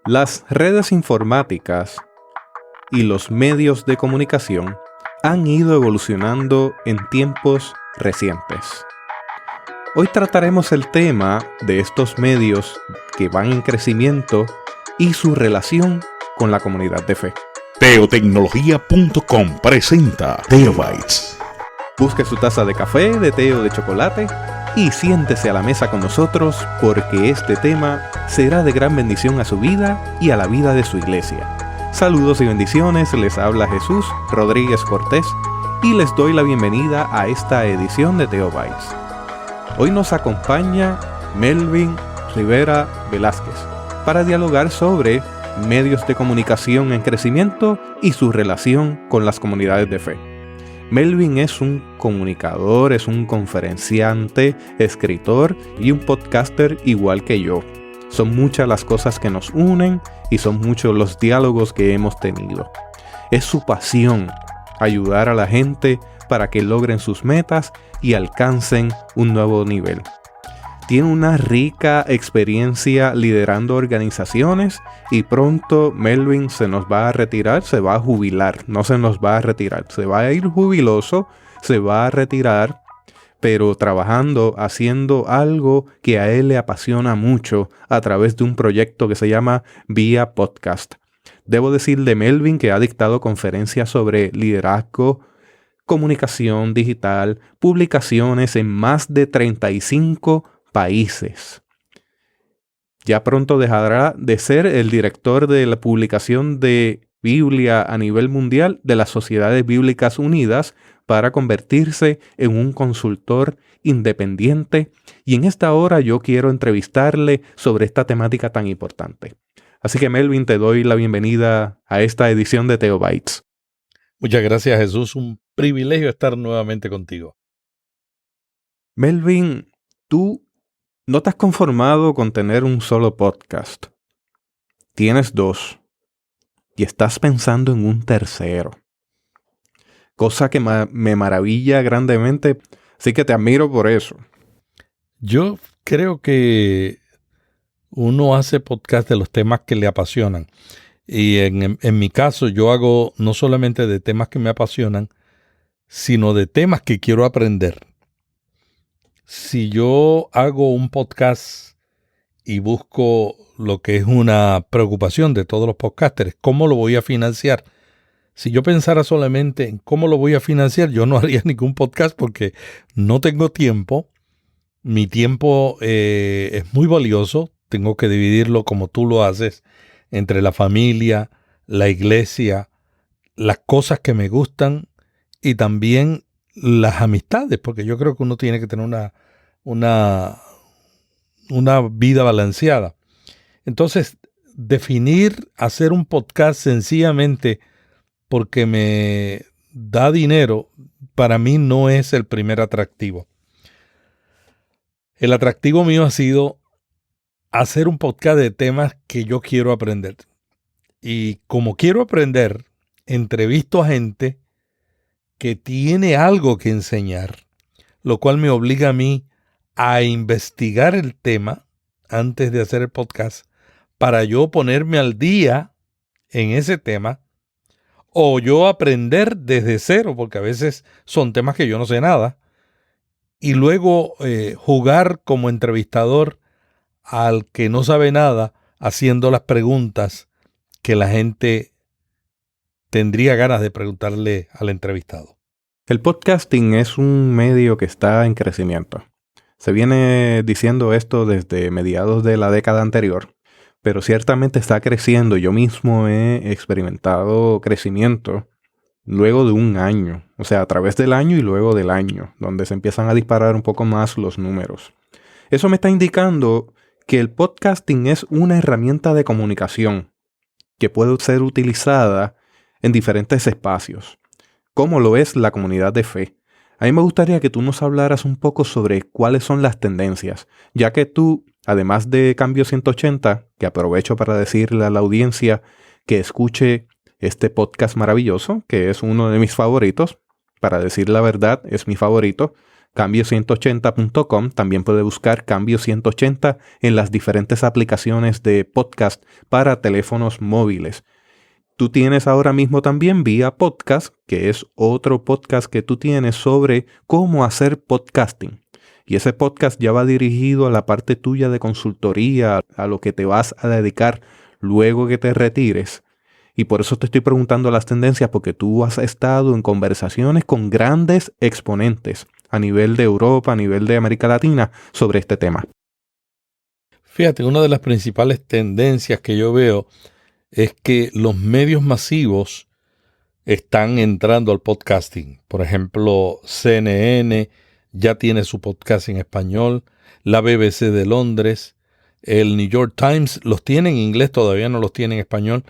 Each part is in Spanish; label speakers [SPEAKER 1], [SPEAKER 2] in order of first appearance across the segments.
[SPEAKER 1] Las redes informáticas y los medios de comunicación han ido evolucionando en tiempos recientes. Hoy trataremos el tema de estos medios que van en crecimiento y su relación con la comunidad de fe.
[SPEAKER 2] Teotecnología.com presenta Teobytes.
[SPEAKER 1] Busque su taza de café, de té o de chocolate y siéntese a la mesa con nosotros porque este tema será de gran bendición a su vida y a la vida de su iglesia. Saludos y bendiciones, les habla Jesús Rodríguez Cortés y les doy la bienvenida a esta edición de Teobytes. Hoy nos acompaña Melvin Rivera Velázquez para dialogar sobre medios de comunicación en crecimiento y su relación con las comunidades de fe. Melvin es un comunicador, es un conferenciante, escritor y un podcaster igual que yo. Son muchas las cosas que nos unen y son muchos los diálogos que hemos tenido. Es su pasión ayudar a la gente para que logren sus metas y alcancen un nuevo nivel. Tiene una rica experiencia liderando organizaciones y pronto Melvin se nos va a retirar, se va a jubilar, no se nos va a retirar, se va a ir jubiloso, se va a retirar, pero trabajando, haciendo algo que a él le apasiona mucho a través de un proyecto que se llama Vía Podcast. Debo decir de Melvin que ha dictado conferencias sobre liderazgo, comunicación digital, publicaciones en más de 35 países. Ya pronto dejará de ser el director de la publicación de Biblia a nivel mundial de las Sociedades Bíblicas Unidas para convertirse en un consultor independiente, y en esta hora yo quiero entrevistarle sobre esta temática tan importante. Así que Melvin, te doy la bienvenida a esta edición de Teobytes.
[SPEAKER 3] Muchas gracias, Jesús. Un privilegio estar nuevamente contigo.
[SPEAKER 1] Melvin, tú no te has conformado con tener un solo podcast. Tienes 2 y estás pensando en un tercero. Cosa que me maravilla grandemente, así que te admiro por eso.
[SPEAKER 3] Yo creo que uno hace podcast de los temas que le apasionan. Y en mi caso yo hago no solamente de temas que me apasionan, sino de temas que quiero aprender. Si yo hago un podcast y busco lo que es una preocupación de todos los podcasters, ¿cómo lo voy a financiar? Si yo pensara solamente en cómo lo voy a financiar, yo no haría ningún podcast porque no tengo tiempo. Mi tiempo es muy valioso. Tengo que dividirlo como tú lo haces entre la familia, la iglesia, las cosas que me gustan y también las amistades, porque yo creo que uno tiene que tener una vida balanceada. Entonces, hacer un podcast sencillamente porque me da dinero, para mí no es el primer atractivo. El atractivo mío ha sido hacer un podcast de temas que yo quiero aprender. Y como quiero aprender, entrevisto a gente que tiene algo que enseñar, lo cual me obliga a mí a investigar el tema antes de hacer el podcast para yo ponerme al día en ese tema o yo aprender desde cero, porque a veces son temas que yo no sé nada, y luego jugar como entrevistador al que no sabe nada haciendo las preguntas que la gente tendría ganas de preguntarle al entrevistado.
[SPEAKER 1] El podcasting es un medio que está en crecimiento. Se viene diciendo esto desde mediados de la década anterior, pero ciertamente está creciendo. Yo mismo he experimentado crecimiento luego de un año, o sea, a través del año y luego del año, donde se empiezan a disparar un poco más los números. Eso me está indicando que el podcasting es una herramienta de comunicación que puede ser utilizada en diferentes espacios, como lo es la comunidad de fe. A mí me gustaría que tú nos hablaras un poco sobre cuáles son las tendencias, ya que tú, además de Cambio 180, que aprovecho para decirle a la audiencia que escuche este podcast maravilloso, que es uno de mis favoritos, para decir la verdad, es mi favorito, cambio180.com. También puede buscar Cambio 180 en las diferentes aplicaciones de podcast para teléfonos móviles. Tú tienes ahora mismo también Vía Podcast, que es otro podcast que tú tienes sobre cómo hacer podcasting. Y ese podcast ya va dirigido a la parte tuya de consultoría, a lo que te vas a dedicar luego que te retires. Y por eso te estoy preguntando las tendencias, porque tú has estado en conversaciones con grandes exponentes a nivel de Europa, a nivel de América Latina, sobre este tema.
[SPEAKER 3] Fíjate, una de las principales tendencias que yo veo es que los medios masivos están entrando al podcasting. Por ejemplo, CNN ya tiene su podcast en español, la BBC de Londres, el New York Times los tiene en inglés, todavía no los tiene en español.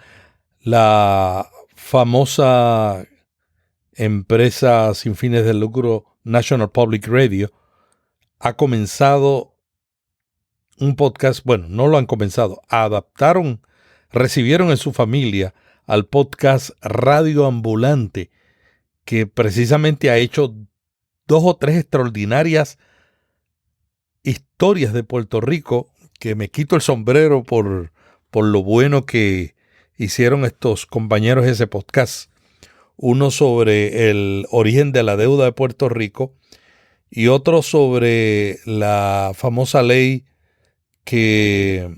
[SPEAKER 3] La famosa empresa sin fines de lucro National Public Radio ha comenzado un podcast, bueno, no lo han comenzado, recibieron en su familia al podcast Radio Ambulante, que precisamente ha hecho 2 o 3 extraordinarias historias de Puerto Rico, que me quito el sombrero por lo bueno que hicieron estos compañeros de ese podcast. Uno sobre el origen de la deuda de Puerto Rico y otro sobre la famosa ley que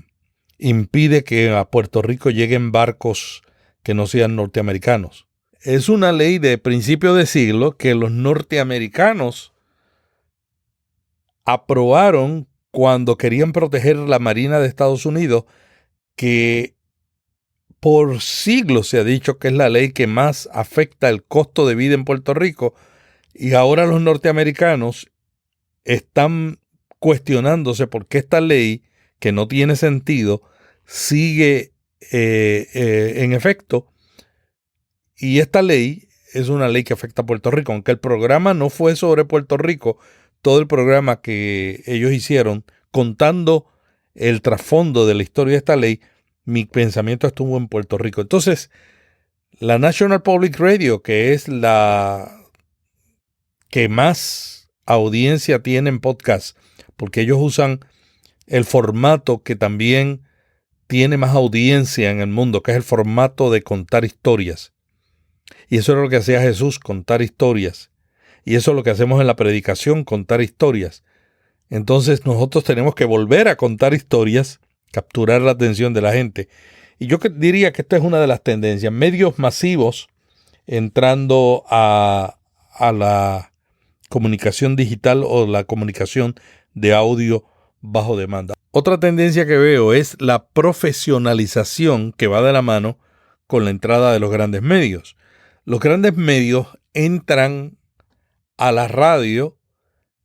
[SPEAKER 3] impide que a Puerto Rico lleguen barcos que no sean norteamericanos. Es una ley de principio de siglo que los norteamericanos aprobaron cuando querían proteger la Marina de Estados Unidos, que por siglos se ha dicho que es la ley que más afecta el costo de vida en Puerto Rico, y ahora los norteamericanos están cuestionándose por qué esta ley, que no tiene sentido, sigue en efecto. Y esta ley es una ley que afecta a Puerto Rico. Aunque el programa no fue sobre Puerto Rico, todo el programa que ellos hicieron contando el trasfondo de la historia de esta ley, mi pensamiento estuvo en Puerto Rico. Entonces, la National Public Radio, que es la que más audiencia tiene en podcast, porque ellos usan el formato que también tiene más audiencia en el mundo, que es el formato de contar historias. Y eso es lo que hacía Jesús, contar historias. Y eso es lo que hacemos en la predicación, contar historias. Entonces nosotros tenemos que volver a contar historias, capturar la atención de la gente. Y yo diría que esta es una de las tendencias. Medios masivos entrando a la comunicación digital o la comunicación de audio bajo demanda. Otra tendencia que veo es la profesionalización que va de la mano con la entrada de los grandes medios. Los grandes medios entran a la radio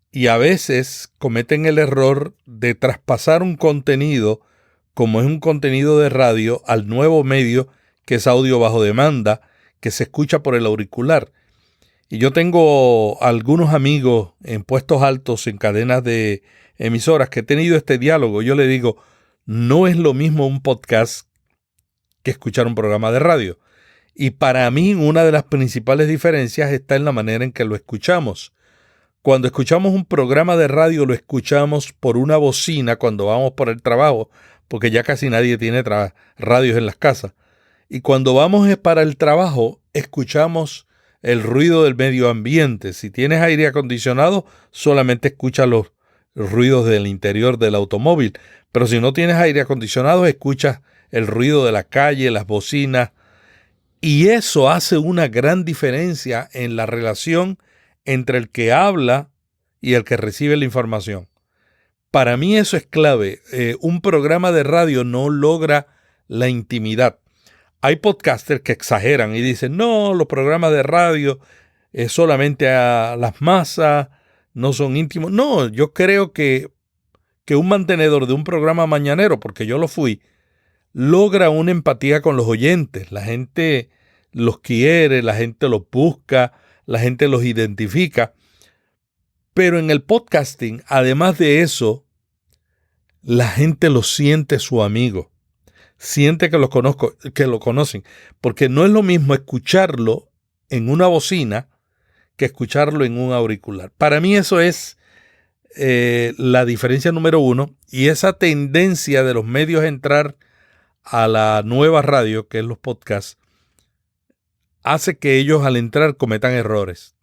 [SPEAKER 3] y a veces cometen el error de traspasar un contenido, como es un contenido de radio, al nuevo medio que es audio bajo demanda, que se escucha por el auricular. Y yo tengo algunos amigos en puestos altos en cadenas de emisoras que he tenido este diálogo. Yo le digo, no es lo mismo un podcast que escuchar un programa de radio. Y para mí una de las principales diferencias está en la manera en que lo escuchamos. Cuando escuchamos un programa de radio lo escuchamos por una bocina cuando vamos por el trabajo, porque ya casi nadie tiene radios en las casas. Y cuando vamos para el trabajo escuchamos el ruido del medio ambiente. Si tienes aire acondicionado, solamente escuchas los ruidos del interior del automóvil. Pero si no tienes aire acondicionado, escuchas el ruido de la calle, las bocinas. Y eso hace una gran diferencia en la relación entre el que habla y el que recibe la información. Para mí eso es clave. Un programa de radio no logra la intimidad. Hay podcasters que exageran y dicen, no, los programas de radio es solamente a las masas, no son íntimos. No, yo creo que un mantenedor de un programa mañanero, porque yo lo fui, logra una empatía con los oyentes. La gente los quiere, la gente los busca, la gente los identifica. Pero en el podcasting, además de eso, la gente lo siente su amigo. Siente que lo conocen. Porque no es lo mismo escucharlo en una bocina que escucharlo en un auricular. Para mí eso es la diferencia número uno, y esa tendencia de los medios a entrar a la nueva radio, que es los podcasts, hace que ellos al entrar cometan errores.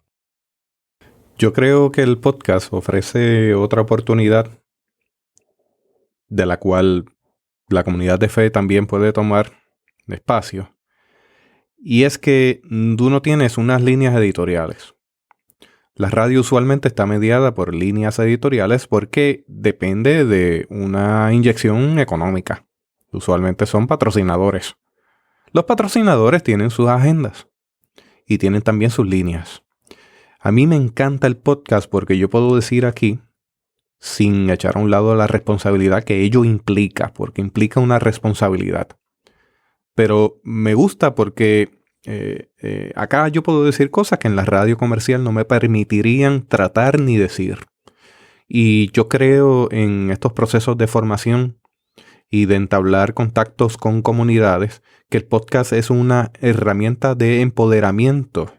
[SPEAKER 1] Yo creo que el podcast ofrece otra oportunidad de la cual la comunidad de fe también puede tomar espacio. Y es que tú no tienes unas líneas editoriales. La radio usualmente está mediada por líneas editoriales porque depende de una inyección económica. Usualmente son patrocinadores. Los patrocinadores tienen sus agendas y tienen también sus líneas. A mí me encanta el podcast porque yo puedo decir aquí, sin echar a un lado la responsabilidad que ello implica, porque implica una responsabilidad. Pero me gusta porque acá yo puedo decir cosas que en la radio comercial no me permitirían tratar ni decir. Y yo creo en estos procesos de formación y de entablar contactos con comunidades, que el podcast es una herramienta de empoderamiento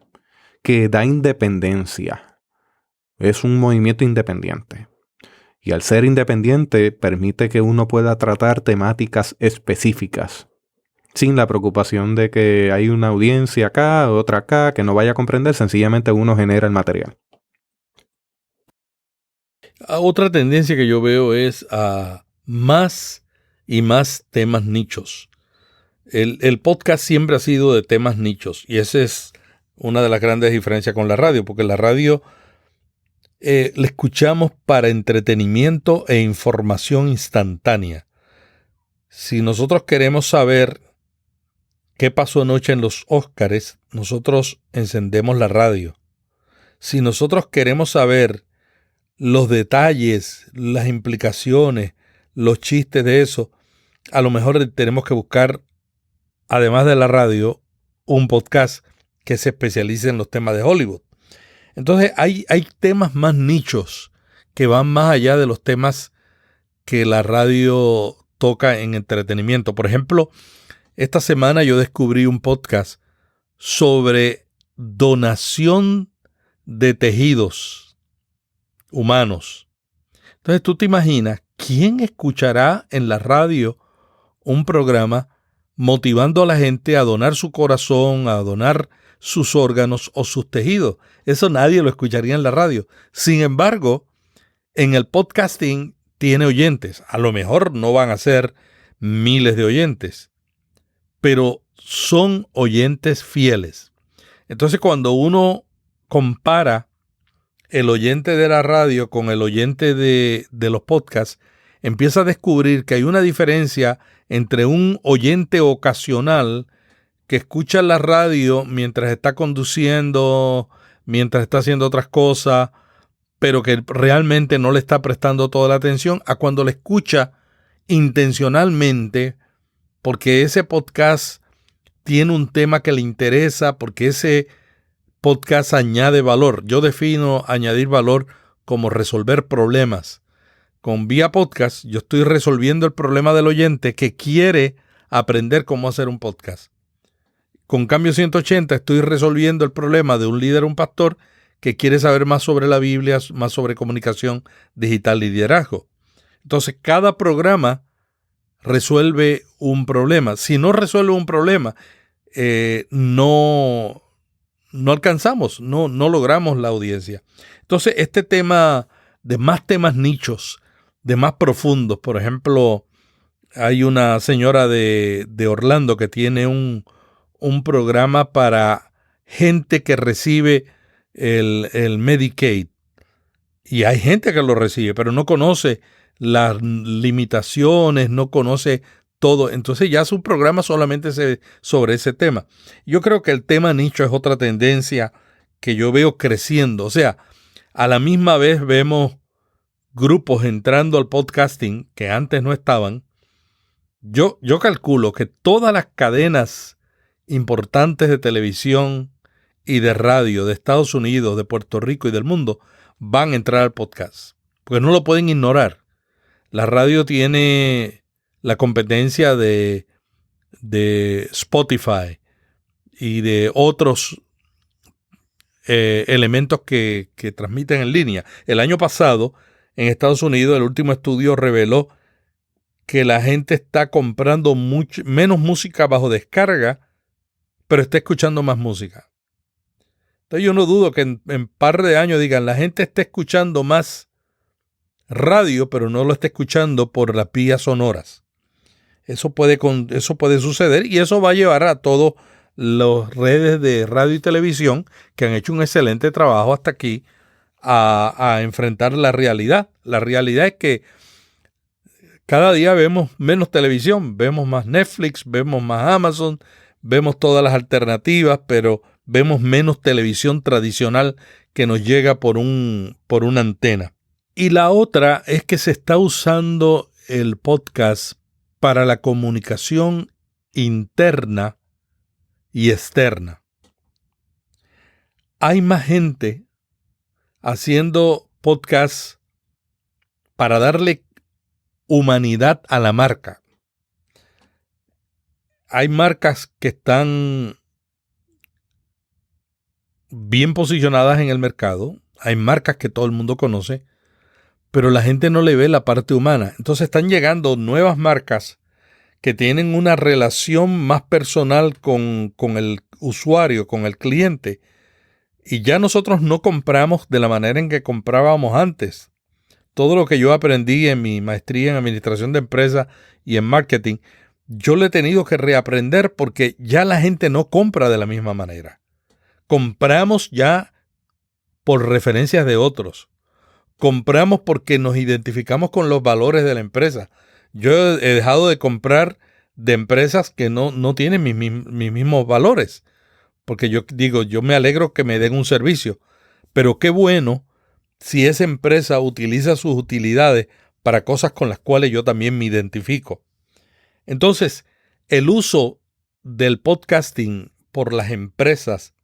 [SPEAKER 1] que da independencia. Es un movimiento independiente. Y al ser independiente permite que uno pueda tratar temáticas específicas, sin la preocupación de que hay una audiencia acá, otra acá, que no vaya a comprender. Sencillamente uno genera el material.
[SPEAKER 3] Otra tendencia que yo veo es a más y más temas nichos. El podcast siempre ha sido de temas nichos, y esa es una de las grandes diferencias con la radio, porque la radio la escuchamos para entretenimiento e información instantánea. Si nosotros queremos saber qué pasó anoche en los Óscares, nosotros encendemos la radio. Si nosotros queremos saber los detalles, las implicaciones, los chistes de eso, a lo mejor tenemos que buscar, además de la radio, un podcast que se especialice en los temas de Hollywood. Entonces hay temas más nichos que van más allá de los temas que la radio toca en entretenimiento. Por ejemplo, esta semana yo descubrí un podcast sobre donación de tejidos humanos. Entonces tú te imaginas, ¿quién escuchará en la radio un programa motivando a la gente a donar su corazón, a donar sus órganos o sus tejidos? Eso nadie lo escucharía en la radio. Sin embargo, en el podcasting tiene oyentes. A lo mejor no van a ser miles de oyentes, pero son oyentes fieles. Entonces, cuando uno compara el oyente de la radio con el oyente de los podcasts, empieza a descubrir que hay una diferencia entre un oyente ocasional que escucha la radio mientras está conduciendo, mientras está haciendo otras cosas, pero que realmente no le está prestando toda la atención, a cuando le escucha intencionalmente porque ese podcast tiene un tema que le interesa, porque ese podcast añade valor. Yo defino añadir valor como resolver problemas. Con Vía Podcast yo estoy resolviendo el problema del oyente que quiere aprender cómo hacer un podcast. Con Cambio 180 estoy resolviendo el problema de un líder, un pastor, que quiere saber más sobre la Biblia, más sobre comunicación digital y liderazgo. Entonces, cada programa resuelve un problema. Si no resuelve un problema, no alcanzamos, no logramos la audiencia. Entonces, este tema de más temas nichos, de más profundos, por ejemplo, hay una señora de Orlando que tiene un programa para gente que recibe el Medicaid. Y hay gente que lo recibe, pero no conoce las limitaciones, no conoce todo. Entonces ya su programa solamente sobre ese tema. Yo creo que el tema nicho es otra tendencia que yo veo creciendo. O sea, a la misma vez vemos grupos entrando al podcasting que antes no estaban. Yo calculo que todas las cadenas importantes de televisión y de radio de Estados Unidos, de Puerto Rico y del mundo van a entrar al podcast, porque no lo pueden ignorar. La radio tiene la competencia de Spotify y de otros elementos que transmiten en línea. El año pasado, en Estados Unidos, el último estudio reveló que la gente está comprando menos música bajo descarga, pero está escuchando más música. Entonces yo no dudo que en par de años digan, la gente está escuchando más radio, pero no lo está escuchando por las vías sonoras. Eso puede suceder y eso va a llevar a todas las redes de radio y televisión que han hecho un excelente trabajo hasta aquí a enfrentar la realidad. La realidad es que cada día vemos menos televisión, vemos más Netflix, vemos más Amazon, vemos todas las alternativas, pero vemos menos televisión tradicional que nos llega por una antena. Y la otra es que se está usando el podcast para la comunicación interna y externa. Hay más gente haciendo podcasts para darle humanidad a la marca. Hay marcas que están bien posicionadas en el mercado, hay marcas que todo el mundo conoce, pero la gente no le ve la parte humana. Entonces están llegando nuevas marcas que tienen una relación más personal con el usuario, con el cliente, y ya nosotros no compramos de la manera en que comprábamos antes. Todo lo que yo aprendí en mi maestría en administración de empresas y en marketing, yo lo he tenido que reaprender porque ya la gente no compra de la misma manera. Compramos ya por referencias de otros. Compramos porque nos identificamos con los valores de la empresa. Yo he dejado de comprar de empresas que no tienen mis mismos valores. Porque yo digo, yo me alegro que me den un servicio. Pero qué bueno si esa empresa utiliza sus utilidades para cosas con las cuales yo también me identifico. Entonces, el uso del podcasting por las empresas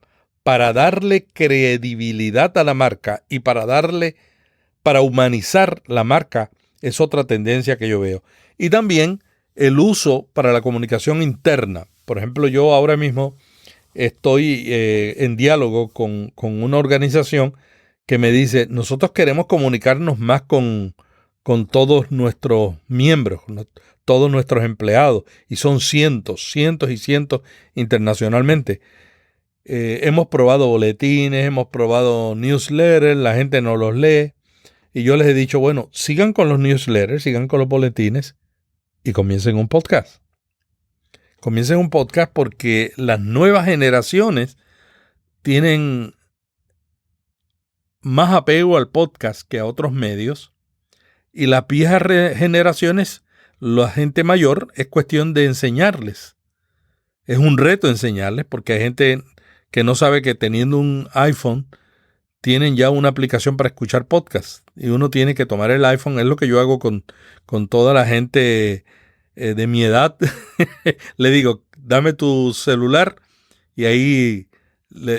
[SPEAKER 3] para darle credibilidad a la marca y para humanizar la marca es otra tendencia que yo veo. Y también el uso para la comunicación interna. Por ejemplo, yo ahora mismo estoy en diálogo con una organización que me dice, nosotros queremos comunicarnos más con todos nuestros miembros, todos nuestros empleados, y son cientos y cientos internacionalmente. Hemos probado boletines, hemos probado newsletters, la gente no los lee, y yo les he dicho, bueno, sigan con los newsletters, sigan con los boletines, y comiencen un podcast. Comiencen un podcast porque las nuevas generaciones tienen más apego al podcast que a otros medios, y las viejas generaciones, la gente mayor, es cuestión de enseñarles. Es un reto enseñarles porque hay gente que no sabe que teniendo un iPhone tienen ya una aplicación para escuchar podcast y uno tiene que tomar el iPhone. Es lo que yo hago con toda la gente de mi edad. Le digo, dame tu celular y ahí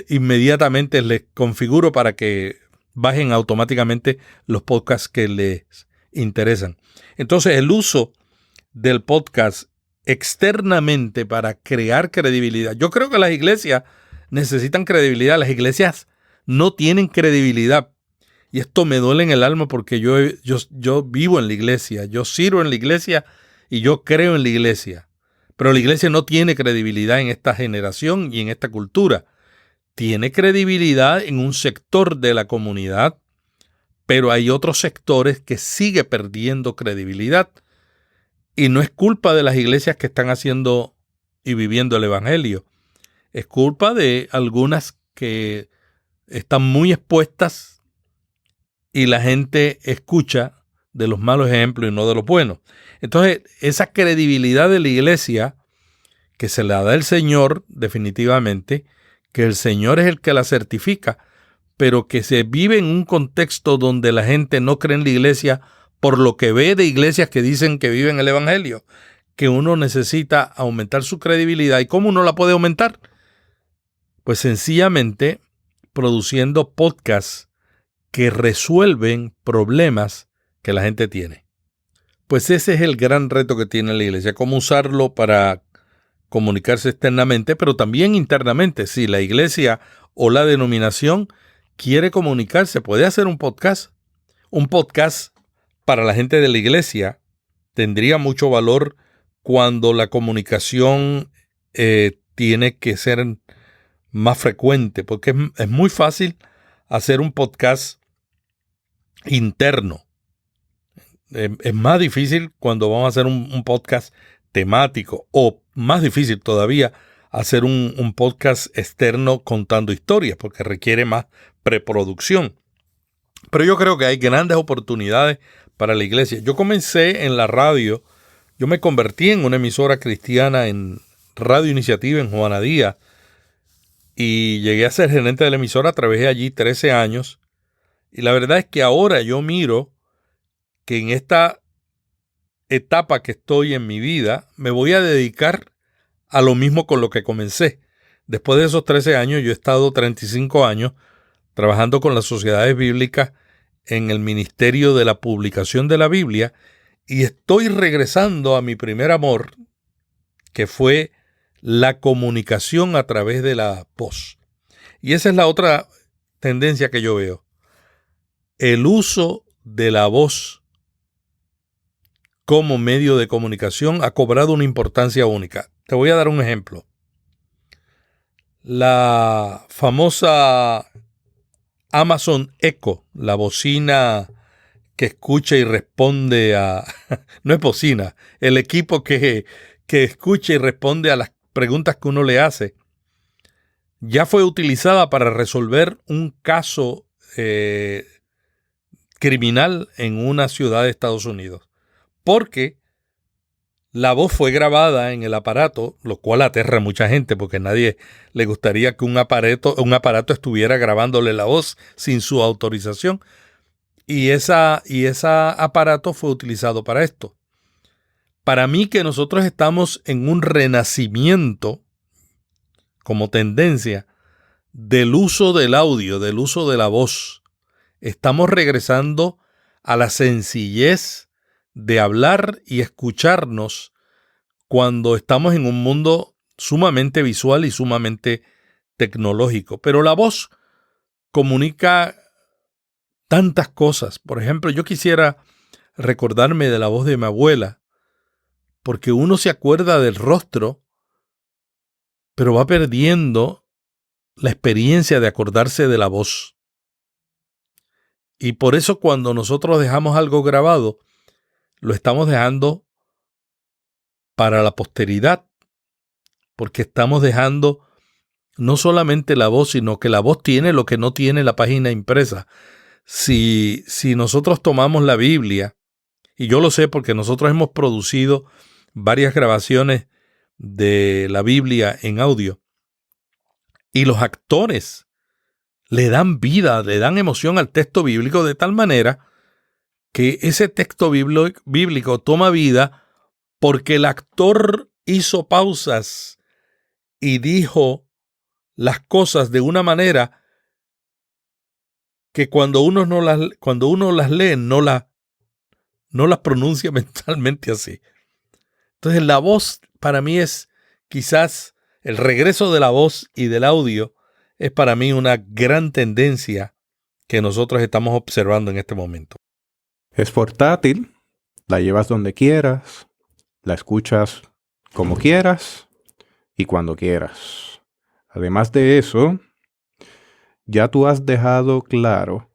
[SPEAKER 3] inmediatamente les configuro para que bajen automáticamente los podcasts que les interesan. Entonces, el uso del podcast externamente para crear credibilidad. Yo creo que las iglesias necesitan credibilidad. Las iglesias no tienen credibilidad. Y esto me duele en el alma porque yo vivo en la iglesia, yo sirvo en la iglesia y yo creo en la iglesia. Pero la iglesia no tiene credibilidad en esta generación y en esta cultura. Tiene credibilidad en un sector de la comunidad, pero hay otros sectores que sigue perdiendo credibilidad. Y no es culpa de las iglesias que están haciendo y viviendo el evangelio. Es culpa de algunas que están muy expuestas y la gente escucha de los malos ejemplos y no de los buenos. Entonces, esa credibilidad de la iglesia que se la da el Señor definitivamente, que el Señor es el que la certifica, pero que se vive en un contexto donde la gente no cree en la iglesia por lo que ve de iglesias que dicen que viven el evangelio, que uno necesita aumentar su credibilidad. ¿Y cómo uno la puede aumentar? Pues sencillamente produciendo podcasts que resuelven problemas que la gente tiene. Pues ese es el gran reto que tiene la iglesia, cómo usarlo para comunicarse externamente, pero también internamente. Si la iglesia o la denominación quiere comunicarse, puede hacer un podcast. Un podcast para la gente de la iglesia tendría mucho valor cuando la comunicación tiene que ser más frecuente, porque es muy fácil hacer un podcast interno. Es más difícil cuando vamos a hacer un podcast temático, o más difícil todavía hacer un podcast externo contando historias, porque requiere más preproducción. Pero yo creo que hay grandes oportunidades para la iglesia. Yo comencé en la radio, yo me convertí en una emisora cristiana en Radio Iniciativa en Juana Díaz y llegué a ser gerente de la emisora, trabajé allí 13 años y la verdad es que ahora yo miro que en esta etapa que estoy en mi vida me voy a dedicar a lo mismo con lo que comencé. Después de esos 13 años yo he estado 35 años trabajando con las sociedades bíblicas en el ministerio de la publicación de la Biblia y estoy regresando a mi primer amor, que fue la comunicación a través de la voz. Y esa es la otra tendencia que yo veo. El uso de la voz como medio de comunicación ha cobrado una importancia única. Te voy a dar un ejemplo. La famosa Amazon Echo, la bocina que escucha y responde a... No es bocina, el equipo que escucha y responde a las preguntas que uno le hace, ya fue utilizada para resolver un caso criminal en una ciudad de Estados Unidos. Porque la voz fue grabada en el aparato, lo cual aterra a mucha gente porque a nadie le gustaría que un aparato estuviera grabándole la voz sin su autorización. Y ese aparato fue utilizado para esto. Para mí que nosotros estamos en un renacimiento como tendencia del uso del audio, del uso de la voz. Estamos regresando a la sencillez de hablar y escucharnos cuando estamos en un mundo sumamente visual y sumamente tecnológico. Pero la voz comunica tantas cosas. Por ejemplo, yo quisiera recordarme de la voz de mi abuela, porque uno se acuerda del rostro, pero va perdiendo la experiencia de acordarse de la voz. Y por eso cuando nosotros dejamos algo grabado, lo estamos dejando para la posteridad, porque estamos dejando no solamente la voz, sino que la voz tiene lo que no tiene la página impresa. Si nosotros tomamos la Biblia, y yo lo sé porque nosotros hemos producido varias grabaciones de la Biblia en audio, y los actores le dan vida, le dan emoción al texto bíblico de tal manera que ese texto bíblico toma vida porque el actor hizo pausas y dijo las cosas de una manera que cuando uno las lee no las pronuncia mentalmente así. Entonces la voz para mí es quizás el regreso de la voz y del audio es para mí una gran tendencia que nosotros estamos observando en este momento.
[SPEAKER 1] Es portátil, la llevas donde quieras, la escuchas como quieras y cuando quieras. Además de eso, ya tú has dejado claro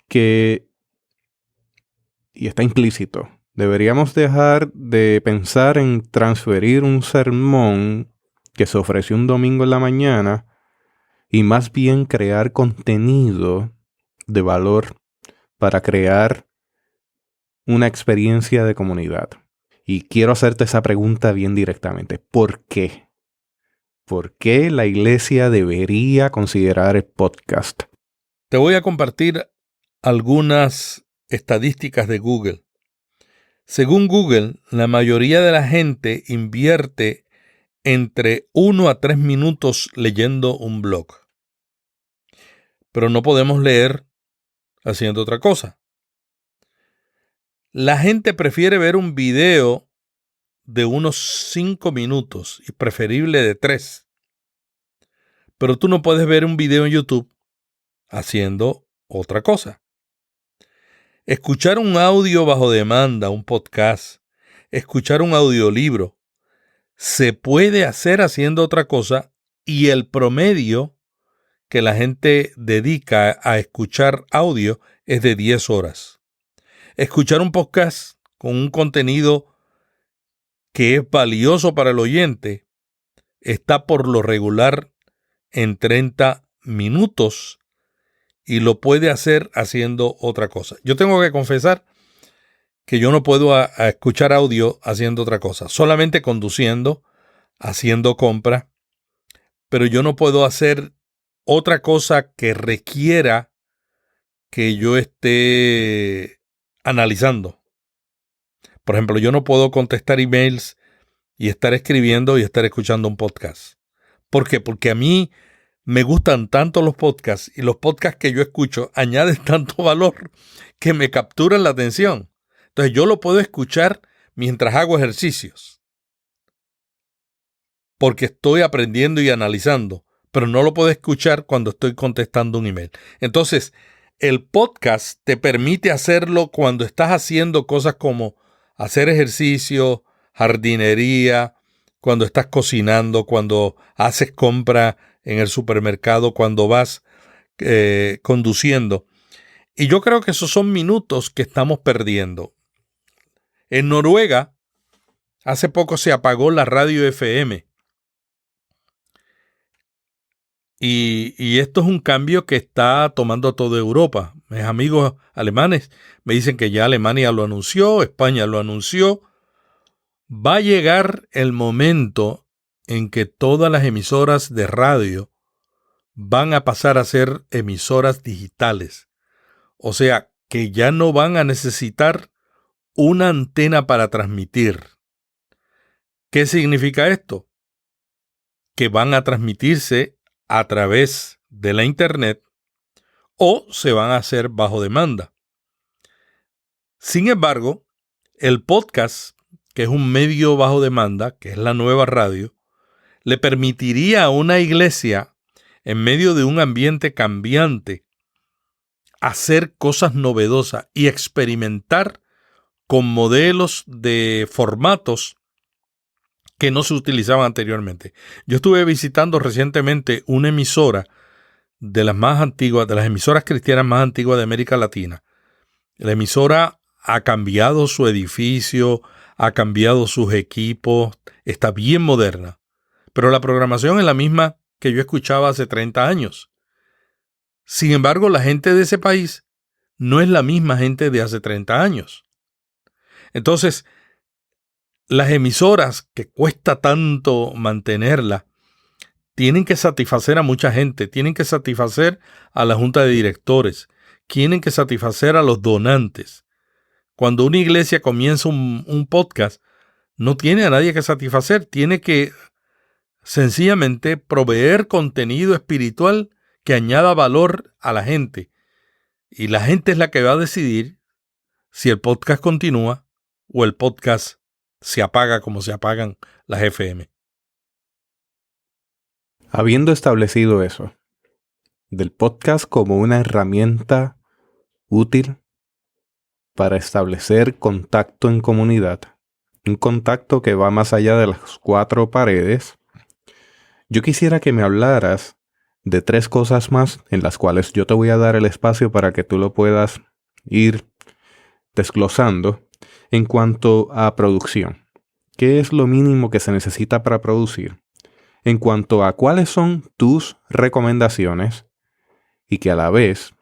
[SPEAKER 1] que, y está implícito, deberíamos dejar de pensar en transferir un sermón que se ofreció un domingo en la mañana y más bien crear contenido de valor para crear una experiencia de comunidad. Y quiero hacerte esa pregunta bien directamente. ¿Por qué? ¿Por qué la iglesia debería considerar el podcast?
[SPEAKER 3] Te voy a compartir algunas estadísticas de Google. Según Google, la mayoría de la gente invierte entre 1 a 3 minutos leyendo un blog. Pero no podemos leer haciendo otra cosa. La gente prefiere ver un video de unos 5 minutos y preferible de 3. pero tú no puedes ver un video en YouTube haciendo otra cosa. Escuchar un audio bajo demanda, un podcast, escuchar un audiolibro, se puede hacer haciendo otra cosa y el promedio que la gente dedica a escuchar audio es de 10 horas. Escuchar un podcast con un contenido que es valioso para el oyente está por lo regular en 30 minutos y lo puede hacer haciendo otra cosa. Yo tengo que confesar que yo no puedo a escuchar audio haciendo otra cosa, solamente conduciendo, haciendo compra, pero yo no puedo hacer otra cosa que requiera que yo esté analizando. Por ejemplo, yo no puedo contestar emails y estar escribiendo y estar escuchando un podcast. ¿Por qué? Porque a mí me gustan tanto los podcasts y los podcasts que yo escucho añaden tanto valor que me capturan la atención. Entonces yo lo puedo escuchar mientras hago ejercicios porque estoy aprendiendo y analizando, pero no lo puedo escuchar cuando estoy contestando un email. Entonces, el podcast te permite hacerlo cuando estás haciendo cosas como hacer ejercicio, jardinería, cuando estás cocinando, cuando haces compra en el supermercado, cuando vas conduciendo. Y yo creo que esos son minutos que estamos perdiendo. En Noruega, hace poco se apagó la radio FM. Y esto es un cambio que está tomando toda Europa. Mis amigos alemanes me dicen que ya Alemania lo anunció, España lo anunció. Va a llegar el momento en que todas las emisoras de radio van a pasar a ser emisoras digitales. O sea, que ya no van a necesitar una antena para transmitir. ¿Qué significa esto? Que van a transmitirse a través de la Internet o se van a hacer bajo demanda. Sin embargo, el podcast, que es un medio bajo demanda, que es la nueva radio, le permitiría a una iglesia, en medio de un ambiente cambiante, hacer cosas novedosas y experimentar con modelos de formatos que no se utilizaban anteriormente. Yo estuve visitando recientemente una emisora de las más antiguas, de las emisoras cristianas más antiguas de América Latina. La emisora ha cambiado su edificio, ha cambiado sus equipos, está bien moderna, pero la programación es la misma que yo escuchaba hace 30 años. Sin embargo, la gente de ese país no es la misma gente de hace 30 años. Entonces, las emisoras, que cuesta tanto mantenerlas, tienen que satisfacer a mucha gente, tienen que satisfacer a la junta de directores, tienen que satisfacer a los donantes. Cuando una iglesia comienza un podcast, no tiene a nadie que satisfacer, tiene que sencillamente proveer contenido espiritual que añada valor a la gente. Y la gente es la que va a decidir si el podcast continúa o el podcast se apaga como se apagan las FM.
[SPEAKER 1] Habiendo establecido eso, del podcast como una herramienta útil para establecer contacto en comunidad, un contacto que va más allá de las 4 paredes, yo quisiera que me hablaras de 3 cosas más en las cuales yo te voy a dar el espacio para que tú lo puedas ir desglosando en cuanto a producción. ¿Qué es lo mínimo que se necesita para producir? En cuanto a cuáles son tus recomendaciones y que a la vez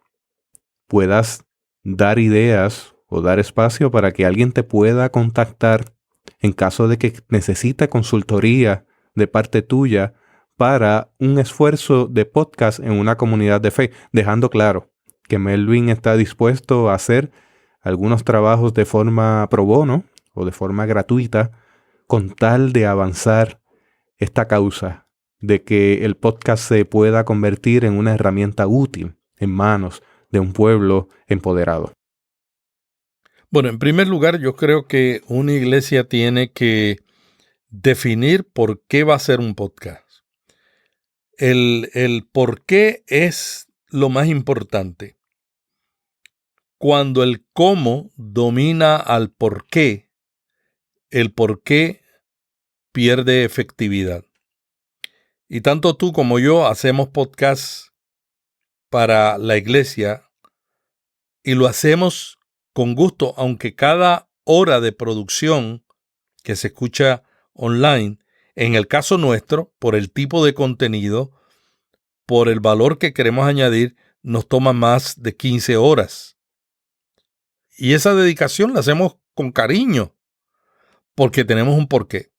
[SPEAKER 1] puedas dar ideas o dar espacio para que alguien te pueda contactar en caso de que necesite consultoría de parte tuya para un esfuerzo de podcast en una comunidad de fe, dejando claro que Melvin está dispuesto a hacer algunos trabajos de forma pro bono o de forma gratuita con tal de avanzar esta causa de que el podcast se pueda convertir en una herramienta útil en manos de un pueblo empoderado.
[SPEAKER 3] Bueno, en primer lugar, yo creo que una iglesia tiene que definir por qué va a ser un podcast. El por qué es lo más importante. Cuando el cómo domina al por qué, el por qué pierde efectividad. Y tanto tú como yo hacemos podcasts para la iglesia y lo hacemos con gusto, aunque cada hora de producción que se escucha online, en el caso nuestro, por el tipo de contenido, por el valor que queremos añadir, nos toma más de 15 horas. Y esa dedicación la hacemos con cariño, porque tenemos un porqué.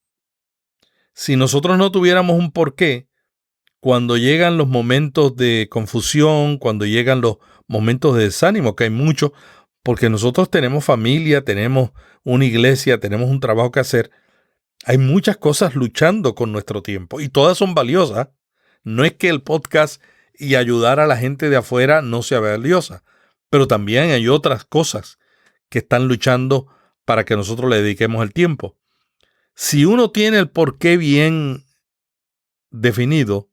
[SPEAKER 3] Si nosotros no tuviéramos un porqué, cuando llegan los momentos de confusión, cuando llegan los momentos de desánimo, que hay mucho, porque nosotros tenemos familia, tenemos una iglesia, tenemos un trabajo que hacer, hay muchas cosas luchando con nuestro tiempo y todas son valiosas. No es que el podcast y ayudar a la gente de afuera no sea valiosa, pero también hay otras cosas que están luchando para que nosotros le dediquemos el tiempo. Si uno tiene el porqué bien definido,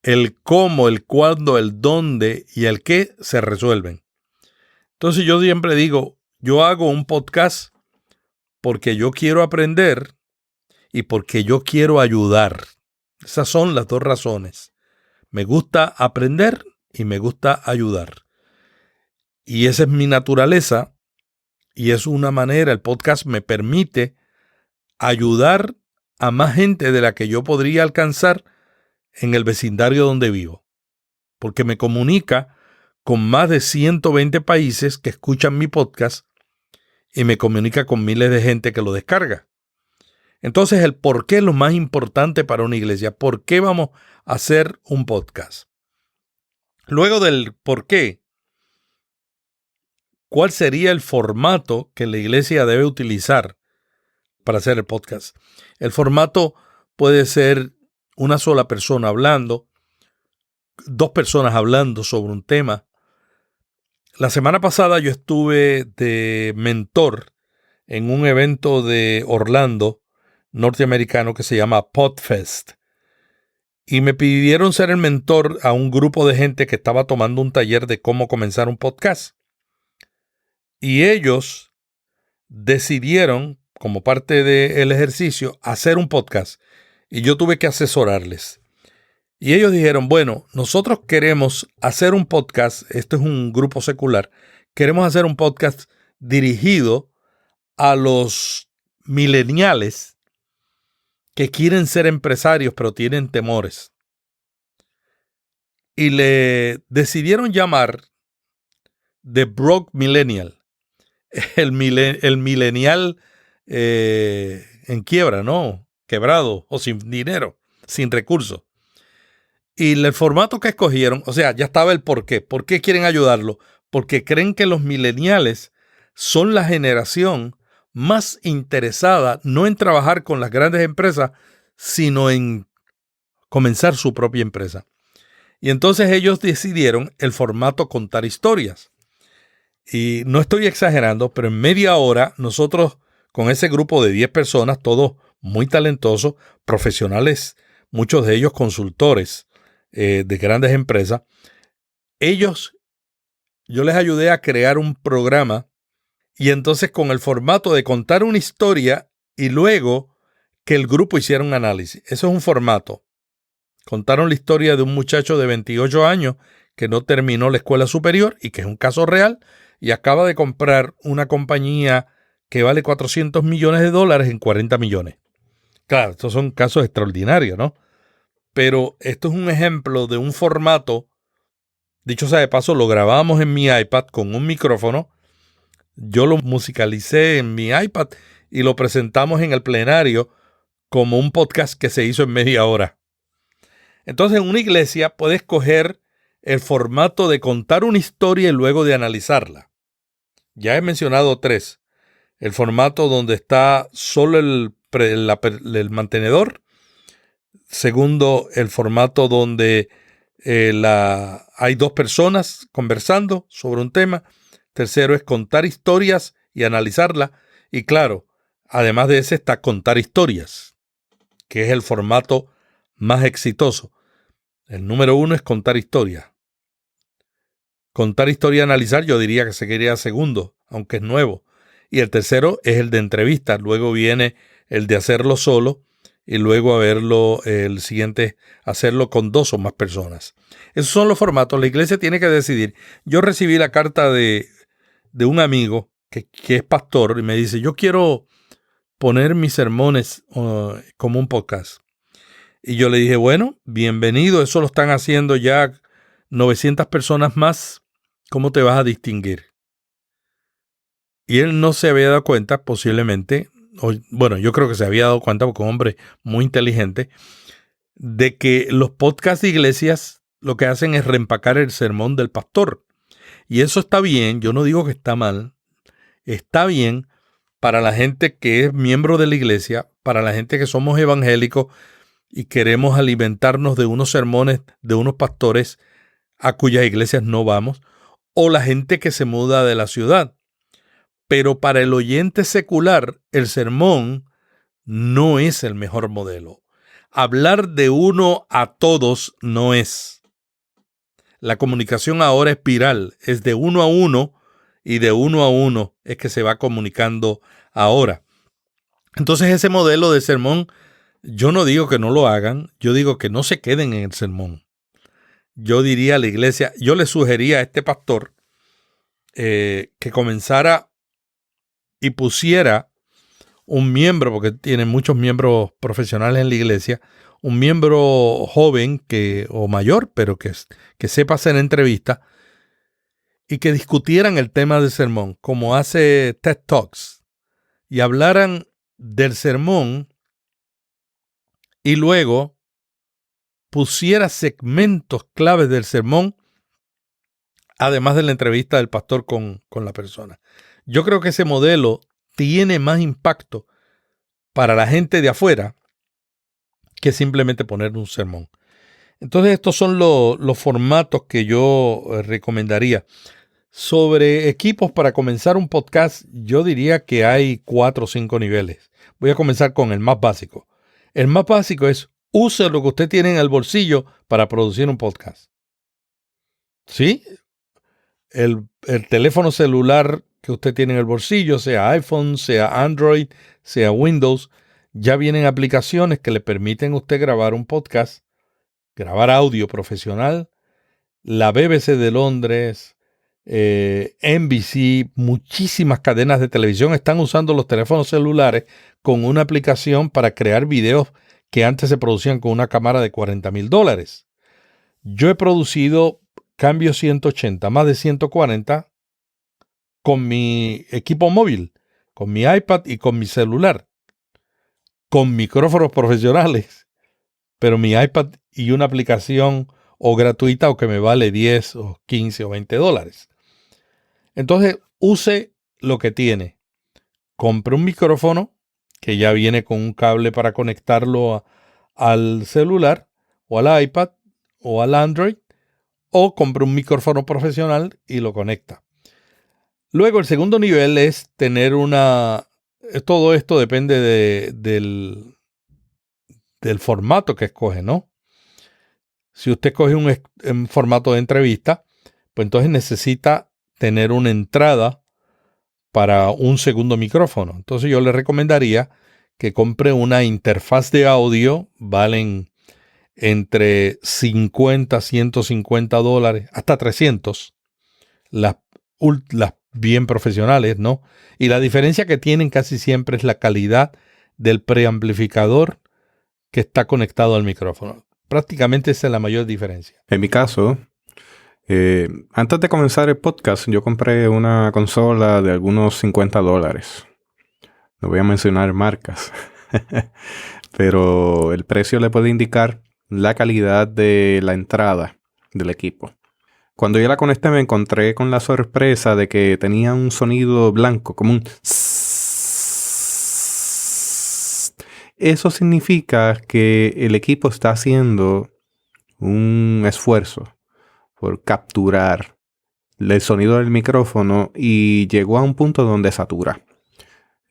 [SPEAKER 3] el cómo, el cuándo, el dónde y el qué se resuelven. Entonces yo siempre digo, yo hago un podcast porque yo quiero aprender y porque yo quiero ayudar. Esas son las dos razones. Me gusta aprender y me gusta ayudar. Y esa es mi naturaleza y es una manera, el podcast me permite ayudar a más gente de la que yo podría alcanzar en el vecindario donde vivo. Porque me comunica con más de 120 países que escuchan mi podcast y me comunica con miles de gente que lo descarga. Entonces, el por qué es lo más importante para una iglesia. ¿Por qué vamos a hacer un podcast? Luego del por qué, ¿cuál sería el formato que la iglesia debe utilizar para hacer el podcast? El formato puede ser una sola persona hablando, dos personas hablando sobre un tema. La semana pasada yo estuve de mentor en un evento de Orlando, norteamericano, que se llama Podfest. Y me pidieron ser el mentor a un grupo de gente que estaba tomando un taller de cómo comenzar un podcast. Y ellos decidieron, como parte del ejercicio, hacer un podcast. Y yo tuve que asesorarles. Y ellos dijeron, bueno, nosotros queremos hacer un podcast, esto es un grupo secular, queremos hacer un podcast dirigido a los millennials que quieren ser empresarios pero tienen temores. Y le decidieron llamar The Broke Millennial, el millennial en quiebra, ¿no? Quebrado o sin dinero, sin recursos. Y el formato que escogieron, o sea, ya estaba el por qué. ¿Por qué quieren ayudarlo? Porque creen que los millennials son la generación más interesada no en trabajar con las grandes empresas, sino en comenzar su propia empresa. Y entonces ellos decidieron el formato contar historias. Y no estoy exagerando, pero en media hora nosotros con ese grupo de 10 personas, todos muy talentosos, profesionales, muchos de ellos consultores de grandes empresas, yo les ayudé a crear un programa y entonces con el formato de contar una historia y luego que el grupo hiciera un análisis. Eso es un formato. Contaron la historia de un muchacho de 28 años que no terminó la escuela superior y que es un caso real y acaba de comprar una compañía que vale $400 millones en 40 millones. Claro, estos son casos extraordinarios, ¿no? Pero esto es un ejemplo de un formato, dicho sea de paso, lo grabamos en mi iPad con un micrófono, yo lo musicalicé en mi iPad y lo presentamos en el plenario como un podcast que se hizo en media hora. Entonces, en una iglesia puedes coger el formato de contar una historia y luego de analizarla. Ya he mencionado 3. El formato donde está solo el mantenedor. Segundo, el formato donde hay 2 personas conversando sobre un tema. Tercero es contar historias y analizarla. Y claro, además de ese está contar historias, que es el formato más exitoso. El número 1 es contar historia. Contar historia y analizar, yo diría que se quería segundo, aunque es nuevo. Y el tercero es el de entrevistas. Luego viene el de hacerlo solo y luego el siguiente, hacerlo con 2 o más personas. Esos son los formatos. La iglesia tiene que decidir. Yo recibí la carta de un amigo que es pastor y me dice, yo quiero poner mis sermones como un podcast. Y yo le dije, bueno, bienvenido, eso lo están haciendo ya 900 personas más. ¿Cómo te vas a distinguir? Y él no se había dado cuenta, posiblemente, bueno, yo creo que se había dado cuenta porque es un hombre muy inteligente, de que los podcasts de iglesias lo que hacen es reempacar el sermón del pastor. Y eso está bien, yo no digo que está mal, está bien para la gente que es miembro de la iglesia, para la gente que somos evangélicos y queremos alimentarnos de unos sermones de unos pastores a cuyas iglesias no vamos, o la gente que se muda de la ciudad. Pero para el oyente secular, el sermón no es el mejor modelo. Hablar de uno a todos no es. La comunicación ahora es viral, es de uno a uno y de uno a uno es que se va comunicando ahora. Entonces ese modelo de sermón, yo no digo que no lo hagan, yo digo que no se queden en el sermón. Yo diría a la iglesia, yo le sugería a este pastor que comenzara y pusiera un miembro, porque tiene muchos miembros profesionales en la iglesia, un miembro joven o mayor, pero que sepa hacer entrevistas y que discutieran el tema del sermón, como hace TED Talks, y hablaran del sermón y luego pusiera segmentos claves del sermón, además de la entrevista del pastor con la persona. Yo creo que ese modelo tiene más impacto para la gente de afuera que simplemente poner un sermón. Entonces estos son los formatos que yo recomendaría. Sobre equipos para comenzar un podcast, yo diría que hay 4 o 5 niveles. Voy a comenzar con el más básico. El más básico es use lo que usted tiene en el bolsillo para producir un podcast. ¿Sí? El teléfono celular que usted tiene en el bolsillo, sea iPhone, sea Android, sea Windows, ya vienen aplicaciones que le permiten a usted grabar un podcast, grabar audio profesional. La BBC de Londres, NBC, muchísimas cadenas de televisión están usando los teléfonos celulares con una aplicación para crear videos que antes se producían con una cámara de $40,000. Yo he producido Cambio 180, más de 140 con mi equipo móvil, con mi iPad y con mi celular, con micrófonos profesionales, pero mi iPad y una aplicación o gratuita o que me vale 10 o 15 o $20. Entonces, use lo que tiene. Compre un micrófono que ya viene con un cable para conectarlo al celular o al iPad o al Android, o compre un micrófono profesional y lo conecta. Luego, el segundo nivel es tener todo esto depende del formato que escoge, ¿no? Si usted coge un formato de entrevista, pues entonces necesita tener una entrada para un segundo micrófono. Entonces yo le recomendaría que compre una interfaz de audio, valen entre $50, $150, hasta $300, las bien profesionales, ¿no? Y la diferencia que tienen casi siempre es la calidad del preamplificador que está conectado al micrófono. Prácticamente esa es la mayor diferencia.
[SPEAKER 1] En mi caso, antes de comenzar el podcast, yo compré una consola de algunos $50. No voy a mencionar marcas, pero el precio le puede indicar la calidad de la entrada del equipo. Cuando yo la conecté me encontré con la sorpresa de que tenía un sonido blanco, como un... Eso significa que el equipo está haciendo un esfuerzo por capturar el sonido del micrófono y llegó a un punto donde satura.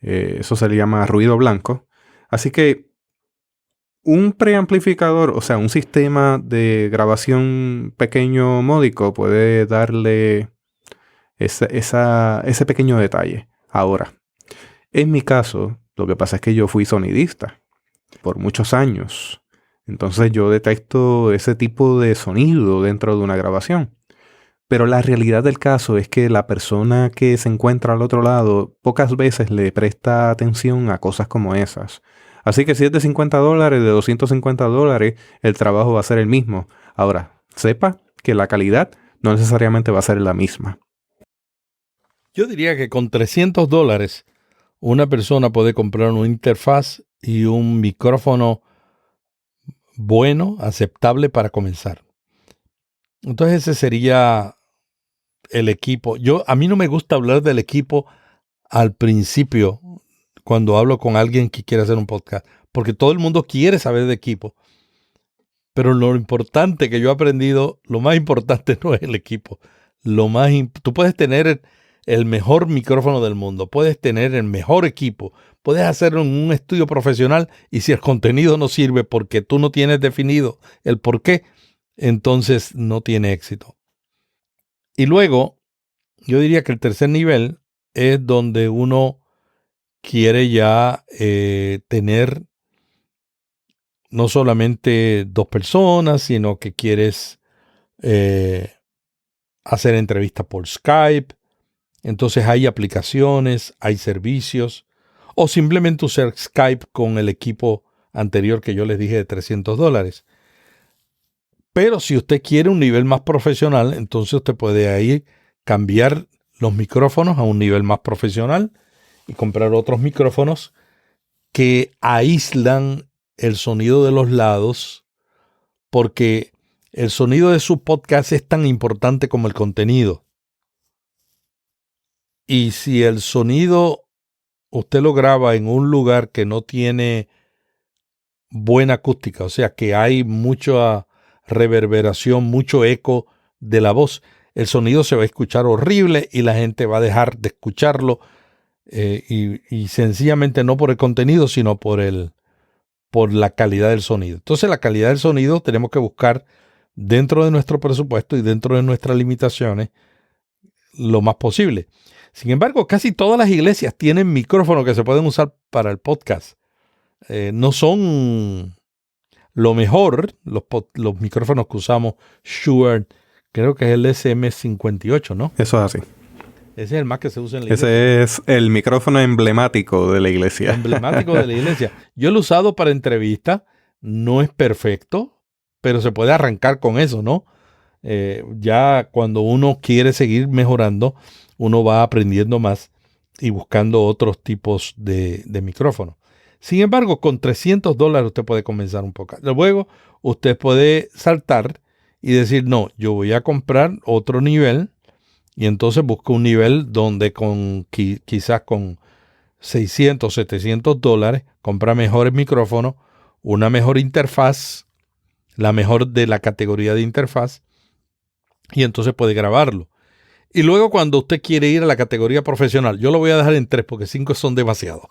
[SPEAKER 1] Eso se le llama ruido blanco. Así que Un preamplificador, o sea, un sistema de grabación pequeño módico puede darle ese pequeño detalle. Ahora, en mi caso, lo que pasa es que yo fui sonidista por muchos años. Entonces yo detecto ese tipo de sonido dentro de una grabación. Pero la realidad del caso es que la persona que se encuentra al otro lado pocas veces le presta atención a cosas como esas. Así que si es de $50, de $250, el trabajo va a ser el mismo. Ahora, sepa que la calidad no necesariamente va a ser la misma.
[SPEAKER 3] Yo diría que con $300 una persona puede comprar una interfaz y un micrófono bueno, aceptable para comenzar. Entonces ese sería el equipo. A mí no me gusta hablar del equipo al principio cuando hablo con alguien que quiere hacer un podcast, porque todo el mundo quiere saber de equipo. Pero lo importante que yo he aprendido, lo más importante no es el equipo. Tú puedes tener el mejor micrófono del mundo, puedes tener el mejor equipo, puedes hacerlo en un estudio profesional y si el contenido no sirve porque tú no tienes definido el por qué, entonces no tiene éxito. Y luego, yo diría que el tercer nivel es donde uno quiere ya tener no solamente 2 personas, sino que quieres hacer entrevistas por Skype. Entonces hay aplicaciones, hay servicios, o simplemente usar Skype con el equipo anterior que yo les dije de $300. Pero si usted quiere un nivel más profesional, entonces usted puede ahí cambiar los micrófonos a un nivel más profesional y comprar otros micrófonos que aíslan el sonido de los lados, porque el sonido de su podcast es tan importante como el contenido. Y si el sonido usted lo graba en un lugar que no tiene buena acústica, o sea que hay mucha reverberación, mucho eco de la voz, el sonido se va a escuchar horrible y la gente va a dejar de escucharlo y sencillamente no por el contenido, sino por la calidad del sonido. Entonces la calidad del sonido tenemos que buscar dentro de nuestro presupuesto y dentro de nuestras limitaciones lo más posible. Sin embargo, casi todas las iglesias tienen micrófonos que se pueden usar para el podcast. No son lo mejor, los micrófonos que usamos, Shure, creo que es el SM58, ¿no?
[SPEAKER 1] Eso es así.
[SPEAKER 3] Ese es el más que se usa en la iglesia.
[SPEAKER 1] Ese es el micrófono emblemático de la iglesia.
[SPEAKER 3] Emblemático de la iglesia. Yo lo he usado para entrevistas. No es perfecto, pero se puede arrancar con eso, ¿no? Ya cuando uno quiere seguir mejorando, uno va aprendiendo más y buscando otros tipos de micrófonos. Sin embargo, con $300 usted puede comenzar un poco. Luego, usted puede saltar y decir, no, yo voy a comprar otro nivel. Y entonces busca un nivel donde quizás con $600, $700 compra mejores micrófonos, una mejor interfaz, la mejor de la categoría de interfaz, y entonces puede grabarlo. Y luego cuando usted quiere ir a la categoría profesional, yo lo voy a dejar en 3 porque 5 son demasiado.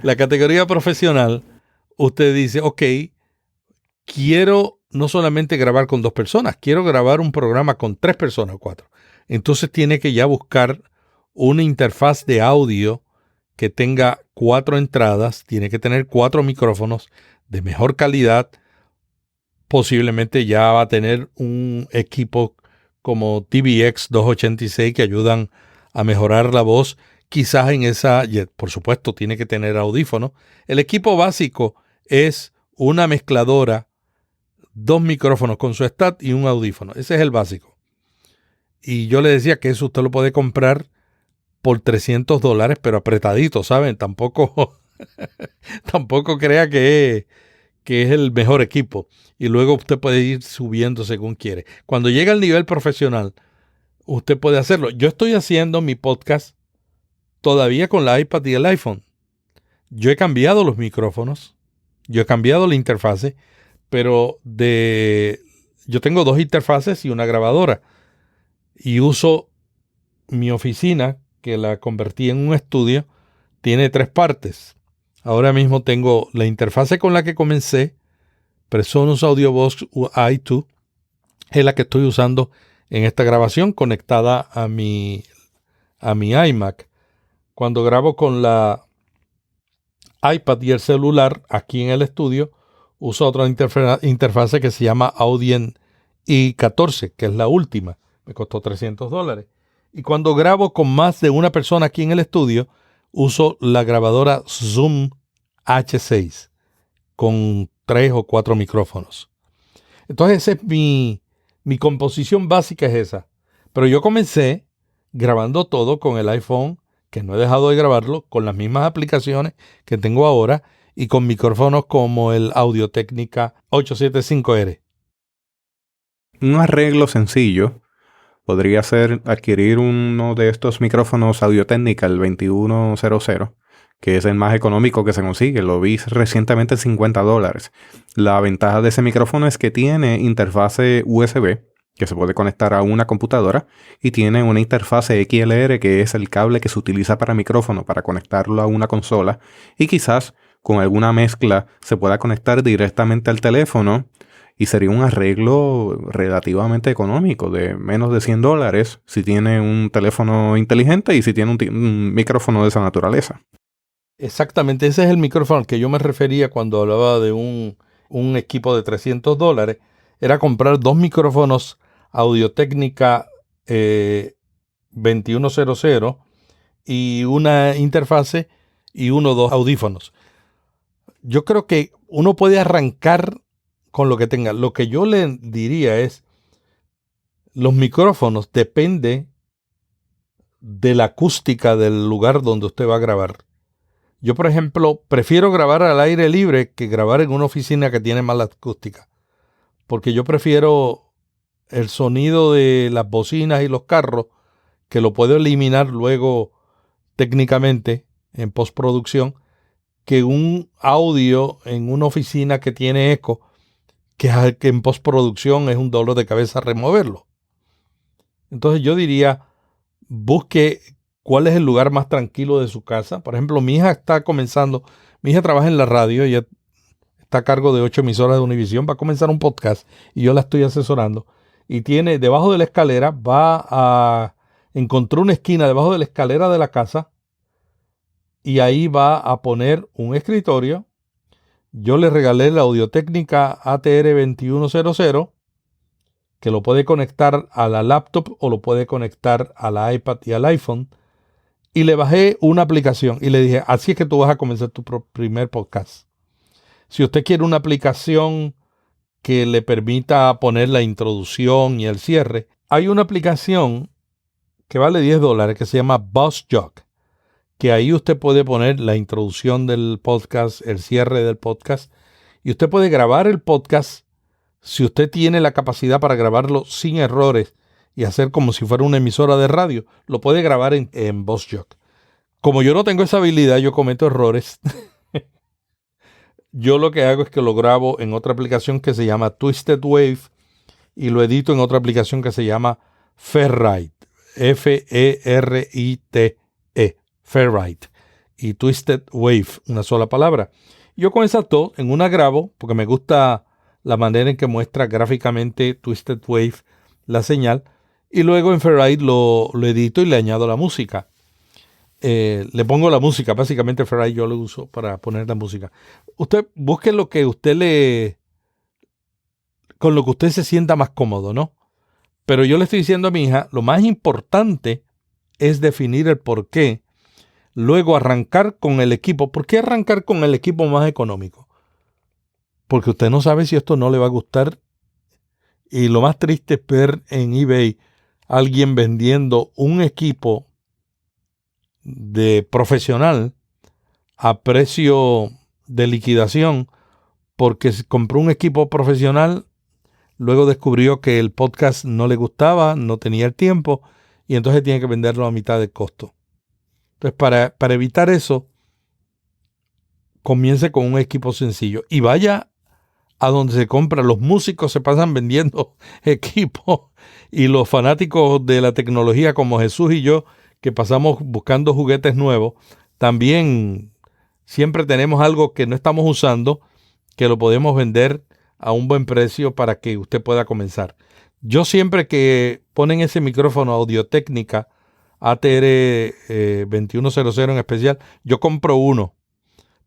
[SPEAKER 3] La categoría profesional, usted dice, ok, quiero no solamente grabar con 2 personas, quiero grabar un programa con 3 personas o 4. Entonces tiene que ya buscar una interfaz de audio que tenga 4 entradas, tiene que tener 4 micrófonos de mejor calidad. Posiblemente ya va a tener un equipo como TVX 286 que ayudan a mejorar la voz. Quizás por supuesto, tiene que tener audífonos. El equipo básico es una mezcladora, 2 micrófonos con su stat y un audífono. Ese es el básico. Y yo le decía que eso usted lo puede comprar por $300, pero apretadito, ¿saben? Tampoco crea que es el mejor equipo. Y luego usted puede ir subiendo según quiere. Cuando llega al nivel profesional, usted puede hacerlo. Yo estoy haciendo mi podcast todavía con la iPad y el iPhone. Yo he cambiado los micrófonos, yo he cambiado la interfase, pero yo tengo 2 interfaces y una grabadora. Y uso mi oficina, que la convertí en un estudio, tiene 3 partes. Ahora mismo tengo la interfase con la que comencé, PreSonus AudioBox i2, es la que estoy usando en esta grabación conectada a mi iMac. Cuando grabo con la iPad y el celular aquí en el estudio, uso otra interfase que se llama Audient i14, que es la última. Me costó $300. Y cuando grabo con más de una persona aquí en el estudio, uso la grabadora Zoom H6 con 3 o 4 micrófonos. Entonces esa es mi composición básica es esa. Pero yo comencé grabando todo con el iPhone, que no he dejado de grabarlo, con las mismas aplicaciones que tengo ahora y con micrófonos como el Audio-Técnica 875R.
[SPEAKER 1] Un arreglo sencillo podría ser adquirir uno de estos micrófonos Audio-Técnica, el 2100, que es el más económico que se consigue. Lo vi recientemente en $50. La ventaja de ese micrófono es que tiene interfase USB, que se puede conectar a una computadora, y tiene una interfase XLR, que es el cable que se utiliza para micrófono, para conectarlo a una consola, y quizás con alguna mezcla se pueda conectar directamente al teléfono, y sería un arreglo relativamente económico, de menos de $100 si tiene un teléfono inteligente y si tiene un micrófono de esa naturaleza.
[SPEAKER 3] Exactamente, ese es el micrófono al que yo me refería cuando hablaba de un equipo de $300. Era comprar 2 micrófonos Audio-Técnica 2100 y una interfase y 1 o 2 audífonos. Yo creo que uno puede arrancar con lo que tenga. Lo que yo le diría es, los micrófonos depende de la acústica del lugar donde usted va a grabar. Yo, por ejemplo, prefiero grabar al aire libre que grabar en una oficina que tiene mala acústica. Porque yo prefiero el sonido de las bocinas y los carros, que lo puedo eliminar luego técnicamente en postproducción, que un audio en una oficina que tiene eco, que en postproducción es un dolor de cabeza removerlo. Entonces yo diría, busque cuál es el lugar más tranquilo de su casa. Por ejemplo, mi hija trabaja en la radio, ella está a cargo de 8 emisoras de Univisión, va a comenzar un podcast y yo la estoy asesorando. Y tiene debajo de la escalera, encontró una esquina debajo de la escalera de la casa y ahí va a poner un escritorio. Yo le regalé la Audio-Técnica ATR 2100, que lo puede conectar a la laptop o lo puede conectar a la iPad y al iPhone. Y le bajé una aplicación y le dije, así es que tú vas a comenzar tu primer podcast. Si usted quiere una aplicación que le permita poner la introducción y el cierre, hay una aplicación que vale $10 que se llama BuzzJog, que ahí usted puede poner la introducción del podcast, el cierre del podcast, y usted puede grabar el podcast si usted tiene la capacidad para grabarlo sin errores y hacer como si fuera una emisora de radio, lo puede grabar en BuzzJog. Como yo no tengo esa habilidad, yo cometo errores. Yo lo que hago es que lo grabo en otra aplicación que se llama Twisted Wave y lo edito en otra aplicación que se llama Ferrite, Ferite, Ferrite, y Twisted Wave, una sola palabra. Yo con esas dos, en una grabo, porque me gusta la manera en que muestra gráficamente Twisted Wave la señal, y luego en Ferrite lo edito y le añado la música. Le pongo la música, básicamente Ferrite yo lo uso para poner la música. Usted busque lo que con lo que usted se sienta más cómodo, ¿no? Pero yo le estoy diciendo a mi hija, lo más importante es definir el por qué, luego arrancar con el equipo. ¿Por qué arrancar con el equipo más económico? Porque usted no sabe si esto no le va a gustar. Y lo más triste es ver en eBay a alguien vendiendo un equipo de profesional a precio de liquidación porque compró un equipo profesional, luego descubrió que el podcast no le gustaba, no tenía el tiempo y entonces tiene que venderlo a mitad de costo. Entonces para evitar eso, comience con un equipo sencillo y vaya a donde se compra. Los músicos se pasan vendiendo equipos y los fanáticos de la tecnología como Jesús y yo, que pasamos buscando juguetes nuevos, también siempre tenemos algo que no estamos usando, que lo podemos vender a un buen precio para que usted pueda comenzar. Yo siempre que ponen ese micrófono Audio-Técnica ATR 2100 en especial, yo compro uno,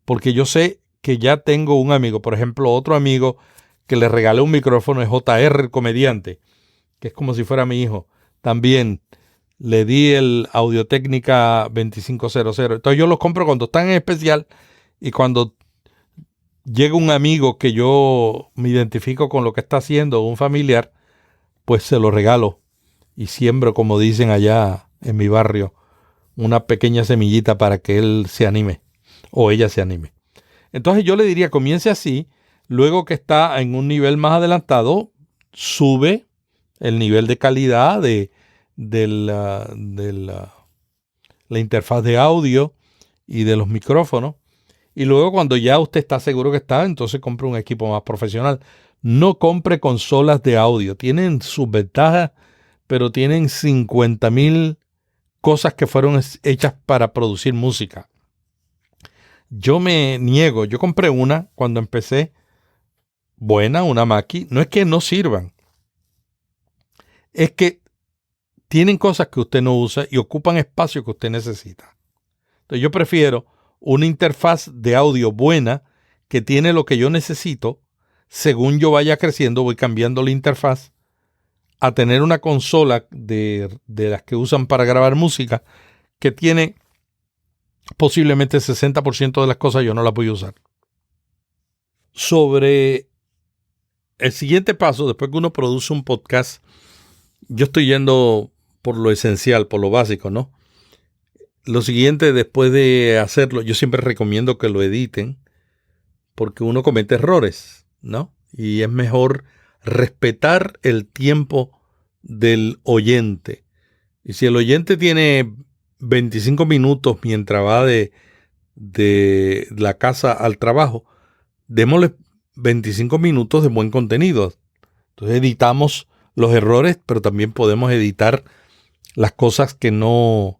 [SPEAKER 3] porque yo sé que ya tengo un amigo, por ejemplo, otro amigo que le regalé un micrófono es JR, el comediante, que es como si fuera mi hijo. También le di el Audio-Técnica 2500. Entonces yo los compro cuando están en especial y cuando llega un amigo que yo me identifico con lo que está haciendo, un familiar, pues se lo regalo y siembro, como dicen allá en mi barrio, una pequeña semillita para que él se anime o ella se anime. Entonces yo le diría, comience así, luego que está en un nivel más adelantado, sube el nivel de calidad de la interfaz de audio y de los micrófonos. Y luego cuando ya usted está seguro que está, entonces compre un equipo más profesional. No compre consolas de audio. Tienen sus ventajas, pero tienen 50,000 cosas que fueron hechas para producir música. Yo me niego. Yo compré una cuando empecé, buena, una Mackie. No es que no sirvan. Es que tienen cosas que usted no usa y ocupan espacio que usted necesita. Entonces yo prefiero una interfaz de audio buena que tiene lo que yo necesito. Según yo vaya creciendo, voy cambiando la interfaz a tener una consola de las que usan para grabar música que tiene posiblemente el 60% de las cosas yo no las voy a usar. Sobre el siguiente paso, después que uno produce un podcast, yo estoy yendo por lo esencial, por lo básico, ¿no? Lo siguiente, después de hacerlo, yo siempre recomiendo que lo editen porque uno comete errores, ¿no? Y es mejor respetar el tiempo del oyente. Y si el oyente tiene 25 minutos mientras va de la casa al trabajo, démosle 25 minutos de buen contenido. Entonces editamos los errores, pero también podemos editar las cosas que no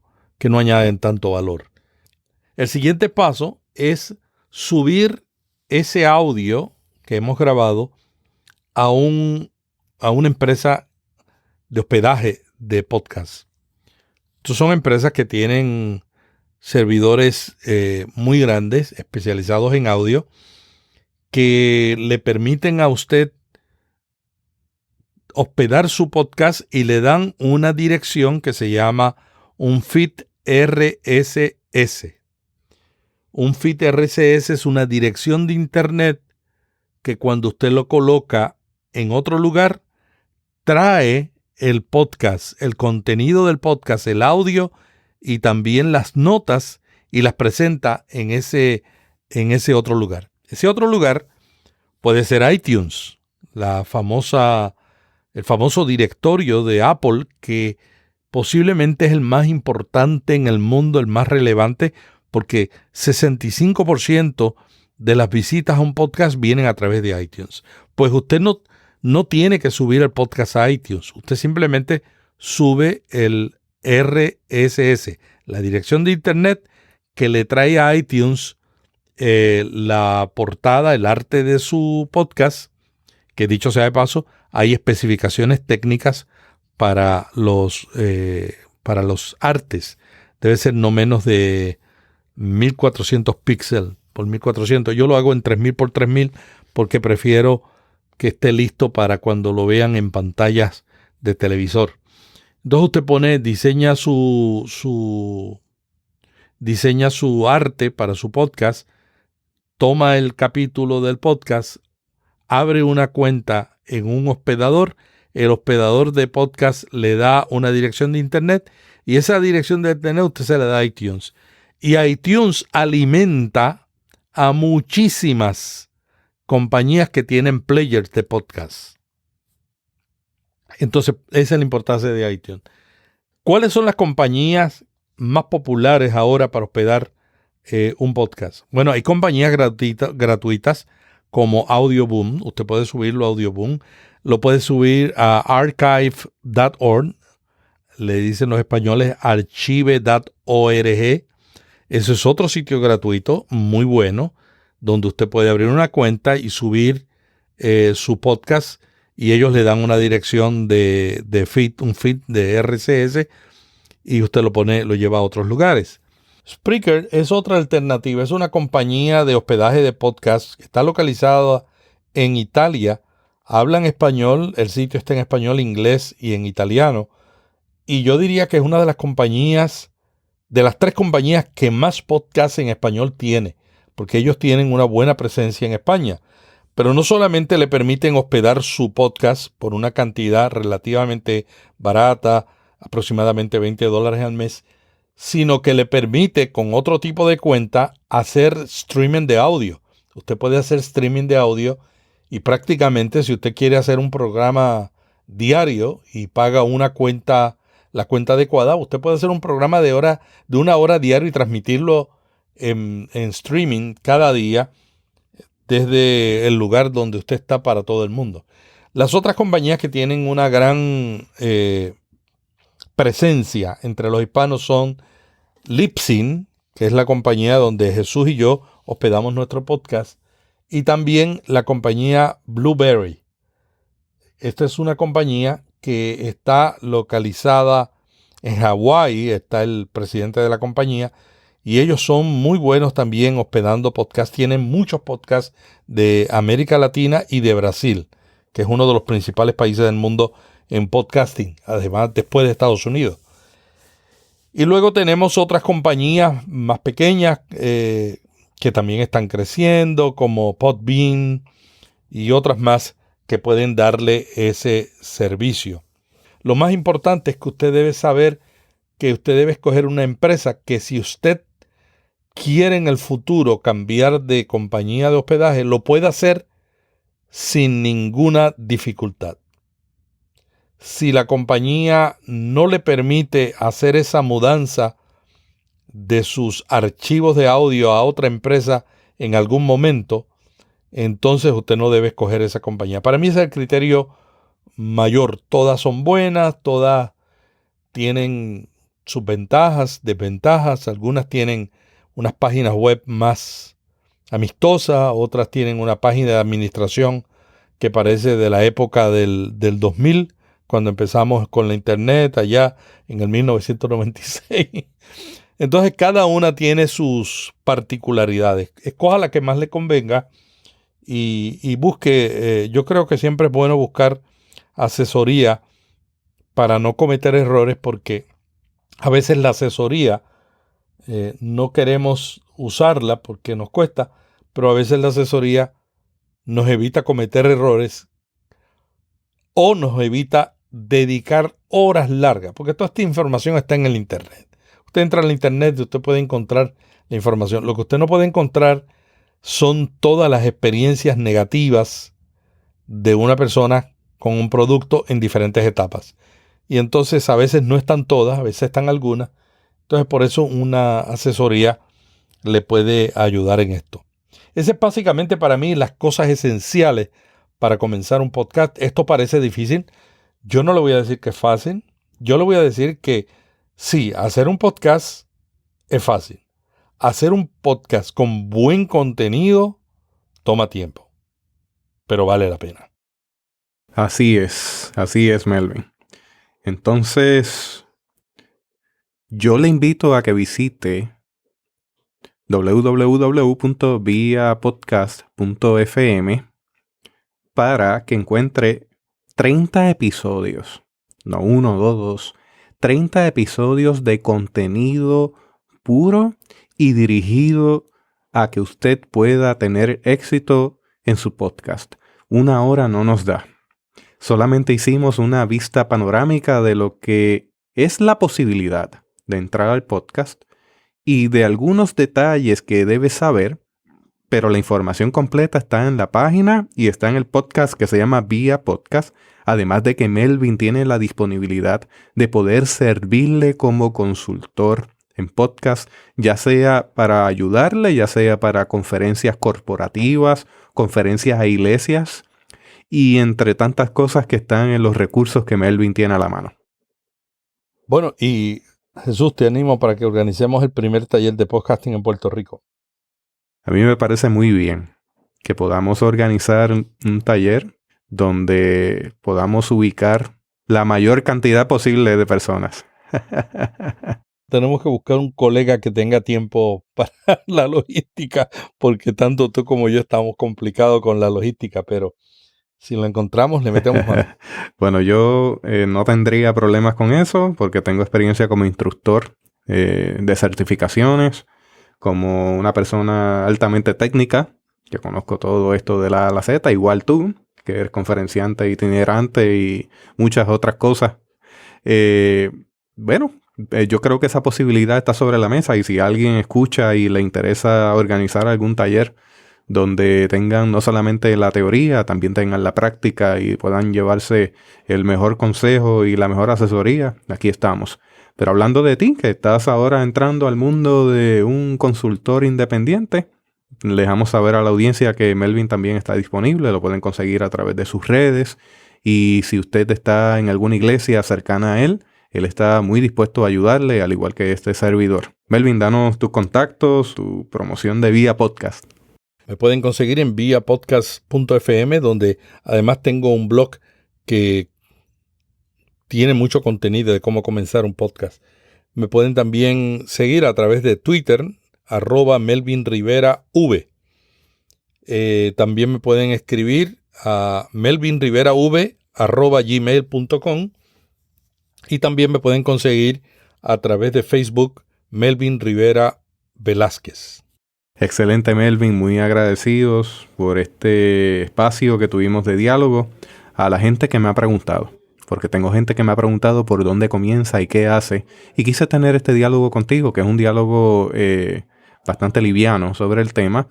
[SPEAKER 3] añaden tanto valor. El siguiente paso es subir ese audio que hemos grabado a una empresa de hospedaje de podcast. Estas son empresas que tienen servidores muy grandes, especializados en audio, que le permiten a usted hospedar su podcast y le dan una dirección que se llama un feed RSS. Un feed RSS es una dirección de internet que cuando usted lo coloca en otro lugar, trae el podcast, el contenido del podcast, el audio y también las notas y las presenta en ese otro lugar. Ese otro lugar puede ser iTunes, el famoso directorio de Apple que posiblemente es el más importante en el mundo, el más relevante, porque 65% de las visitas a un podcast vienen a través de iTunes. Pues usted no tiene que subir el podcast a iTunes. Usted simplemente sube el RSS, la dirección de internet que le trae a iTunes la portada, el arte de su podcast, que dicho sea de paso, hay especificaciones técnicas para los artes. Debe ser no menos de 1400 píxeles por 1400. Yo lo hago en 3000 por 3000 porque prefiero que esté listo para cuando lo vean en pantallas de televisor. Entonces usted diseña su arte para su podcast, toma el capítulo del podcast, abre una cuenta en un hospedador, el hospedador de podcast le da una dirección de internet y esa dirección de internet usted se la da a iTunes. Y iTunes alimenta a muchísimas compañías que tienen players de podcast. Entonces, esa es la importancia de iTunes. ¿Cuáles son las compañías más populares ahora para hospedar un podcast? Bueno, hay compañías gratuitas como Audioboom. Usted puede subirlo a Audioboom. Lo puede subir a archive.org. Le dicen los españoles archive.org. Ese es otro sitio gratuito muy bueno, donde usted puede abrir una cuenta y subir su podcast, y ellos le dan una dirección de feed, un feed de RSS, y usted lo lleva a otros lugares. Spreaker es otra alternativa. Es una compañía de hospedaje de podcast que está localizada en Italia. Hablan español, el sitio está en español, inglés y en italiano. Y yo diría que es una de las compañías, de las 3 compañías que más podcast en español tiene, porque ellos tienen una buena presencia en España. Pero no solamente le permiten hospedar su podcast por una cantidad relativamente barata, aproximadamente $20 al mes, sino que le permite con otro tipo de cuenta hacer streaming de audio. Usted puede hacer streaming de audio y prácticamente si usted quiere hacer un programa diario y paga la cuenta adecuada, usted puede hacer un programa de 1 hora diario y transmitirlo en streaming cada día desde el lugar donde usted está para todo el mundo. Las otras compañías que tienen una gran presencia entre los hispanos son Libsyn, que es la compañía donde Jesús y yo hospedamos nuestro podcast, y también la compañía Blueberry. Esta es una compañía que está localizada en Hawái, está el presidente de la compañía, y ellos son muy buenos también hospedando podcasts. Tienen muchos podcasts de América Latina y de Brasil, que es uno de los principales países del mundo en podcasting, además después de Estados Unidos. Y luego tenemos otras compañías más pequeñas que también están creciendo, como Podbean y otras más que pueden darle ese servicio. Lo más importante es que usted debe saber que usted debe escoger una empresa que, si usted quiere en el futuro cambiar de compañía de hospedaje, lo pueda hacer sin ninguna dificultad. Si la compañía no le permite hacer esa mudanza de sus archivos de audio a otra empresa en algún momento, entonces usted no debe escoger esa compañía. Para mí ese es el criterio mayor. Todas son buenas, todas tienen sus ventajas, desventajas. Algunas tienen unas páginas web más amistosas, otras tienen una página de administración que parece de la época del 2000, cuando empezamos con la internet allá en el 1996. Entonces cada una tiene sus particularidades. Escoja la que más le convenga y busque. Yo creo que siempre es bueno buscar asesoría para no cometer errores, porque a veces la asesoría no queremos usarla porque nos cuesta, pero a veces la asesoría nos evita cometer errores o nos evita dedicar horas largas, porque toda esta información está en el internet. Usted entra en el internet y usted puede encontrar la información. Lo que usted no puede encontrar son todas las experiencias negativas de una persona con un producto en diferentes etapas. Y entonces a veces no están todas, a veces están algunas. Entonces por eso una asesoría le puede ayudar en esto. Ese es básicamente para mí las cosas esenciales para comenzar un podcast. Esto parece difícil. Yo no le voy a decir que es fácil. Yo le voy a decir que sí, hacer un podcast es fácil. Hacer un podcast con buen contenido toma tiempo, pero vale la pena.
[SPEAKER 1] Así es, Melvin. Entonces, yo le invito a que visite www.viapodcast.fm para que encuentre 30 episodios, no 1, 2, 30 episodios de contenido puro y dirigido a que usted pueda tener éxito en su podcast. 1 hora no nos da. Solamente hicimos una vista panorámica de lo que es la posibilidad de entrar al podcast y de algunos detalles que debes saber, pero la información completa está en la página y está en el podcast que se llama Vía Podcast, además de que Melvin tiene la disponibilidad de poder servirle como consultor en podcast, ya sea para ayudarle, ya sea para conferencias corporativas, conferencias a iglesias, y entre tantas cosas que están en los recursos que Melvin tiene a la mano.
[SPEAKER 3] Bueno, y Jesús, te animo para que organicemos el primer taller de podcasting en Puerto Rico.
[SPEAKER 1] A mí me parece muy bien que podamos organizar un taller donde podamos ubicar la mayor cantidad posible de personas.
[SPEAKER 3] Tenemos que buscar un colega que tenga tiempo para la logística, porque tanto tú como yo estamos complicados con la logística, pero si lo encontramos, le metemos mano.
[SPEAKER 1] Bueno, yo no tendría problemas con eso, porque tengo experiencia como instructor de certificaciones, como una persona altamente técnica, que conozco todo esto de la A a la Z, igual tú, que eres conferenciante itinerante y muchas otras cosas. Yo creo que esa posibilidad está sobre la mesa, y si alguien escucha y le interesa organizar algún taller donde tengan no solamente la teoría, también tengan la práctica y puedan llevarse el mejor consejo y la mejor asesoría, aquí estamos. Pero hablando de ti, que estás ahora entrando al mundo de un consultor independiente, le dejamos saber a la audiencia que Melvin también está disponible, lo pueden conseguir a través de sus redes, y si usted está en alguna iglesia cercana a él está muy dispuesto a ayudarle, al igual que este servidor. Melvin, danos tus contactos, tu promoción de Vía Podcast.
[SPEAKER 3] Me pueden conseguir en viapodcast.fm, donde además tengo un blog que tiene mucho contenido de cómo comenzar un podcast. Me pueden también seguir a través de Twitter, @MelvinRiveraV. También me pueden escribir a melvinriverav@gmail.com, y también me pueden conseguir a través de Facebook, Melvin Rivera Velázquez.
[SPEAKER 1] Excelente, Melvin, muy agradecidos por este espacio que tuvimos de diálogo. A la gente que me ha preguntado, porque tengo gente que me ha preguntado por dónde comienza y qué hace, y quise tener este diálogo contigo, que es un diálogo bastante liviano sobre el tema,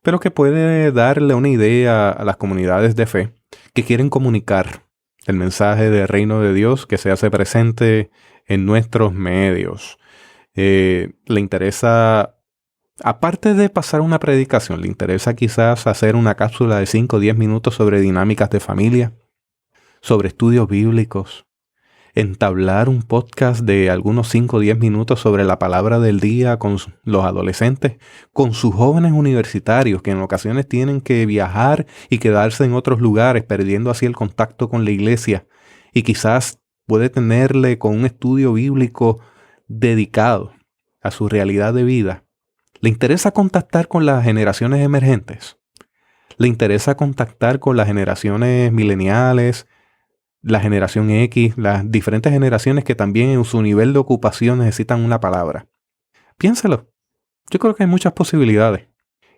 [SPEAKER 1] pero que puede darle una idea a las comunidades de fe que quieren comunicar el mensaje del reino de Dios que se hace presente en nuestros medios. Le interesa, aparte de pasar una predicación, le interesa quizás hacer una cápsula de 5 o 10 minutos sobre dinámicas de familia, sobre estudios bíblicos, entablar un podcast de algunos 5 o 10 minutos sobre la palabra del día con los adolescentes, con sus jóvenes universitarios que en ocasiones tienen que viajar y quedarse en otros lugares, perdiendo así el contacto con la iglesia, y quizás puede tenerle con un estudio bíblico dedicado a su realidad de vida. ¿Le interesa contactar con las generaciones emergentes? ¿Le interesa contactar con las generaciones mileniales, la generación X, las diferentes generaciones que también en su nivel de ocupación necesitan una palabra? Piénselo. Yo creo que hay muchas posibilidades.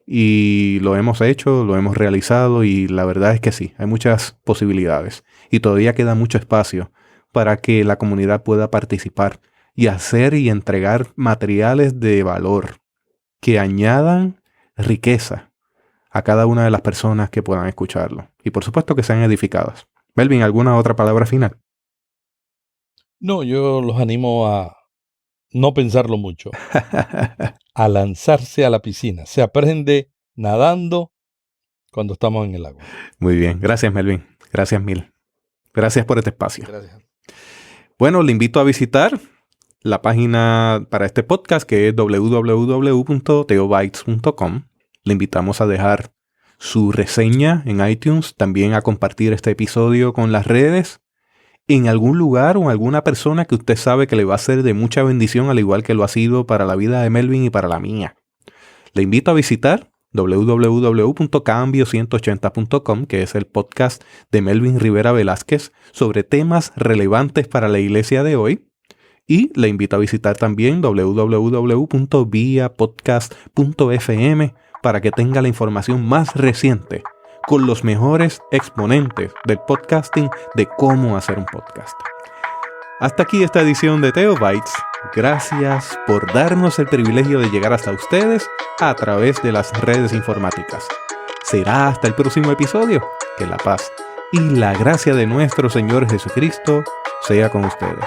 [SPEAKER 1] Y lo hemos hecho, lo hemos realizado, y la verdad es que sí, hay muchas posibilidades. Y todavía queda mucho espacio para que la comunidad pueda participar y hacer y entregar materiales de valor que añadan riqueza a cada una de las personas que puedan escucharlo. Y por supuesto que sean edificadas. Melvin, ¿alguna otra palabra final?
[SPEAKER 3] No, yo los animo a no pensarlo mucho, a lanzarse a la piscina. Se aprende nadando cuando estamos en el agua.
[SPEAKER 1] Muy bien, gracias, Melvin. Gracias mil. Gracias por este espacio.
[SPEAKER 3] Gracias.
[SPEAKER 1] Bueno, le invito a visitar la página para este podcast, que es www.theobytes.com. Le invitamos a dejar su reseña en iTunes, también a compartir este episodio con las redes, en algún lugar o alguna persona que usted sabe que le va a ser de mucha bendición, al igual que lo ha sido para la vida de Melvin y para la mía. Le invito a visitar www.cambio180.com, que es el podcast de Melvin Rivera Velázquez sobre temas relevantes para la iglesia de hoy. Y le invito a visitar también www.viapodcast.fm para que tenga la información más reciente con los mejores exponentes del podcasting, de cómo hacer un podcast. Hasta aquí esta edición de Theobytes. Gracias por darnos el privilegio de llegar hasta ustedes a través de las redes informáticas. Será hasta el próximo episodio. Que la paz y la gracia de nuestro Señor Jesucristo sea con ustedes.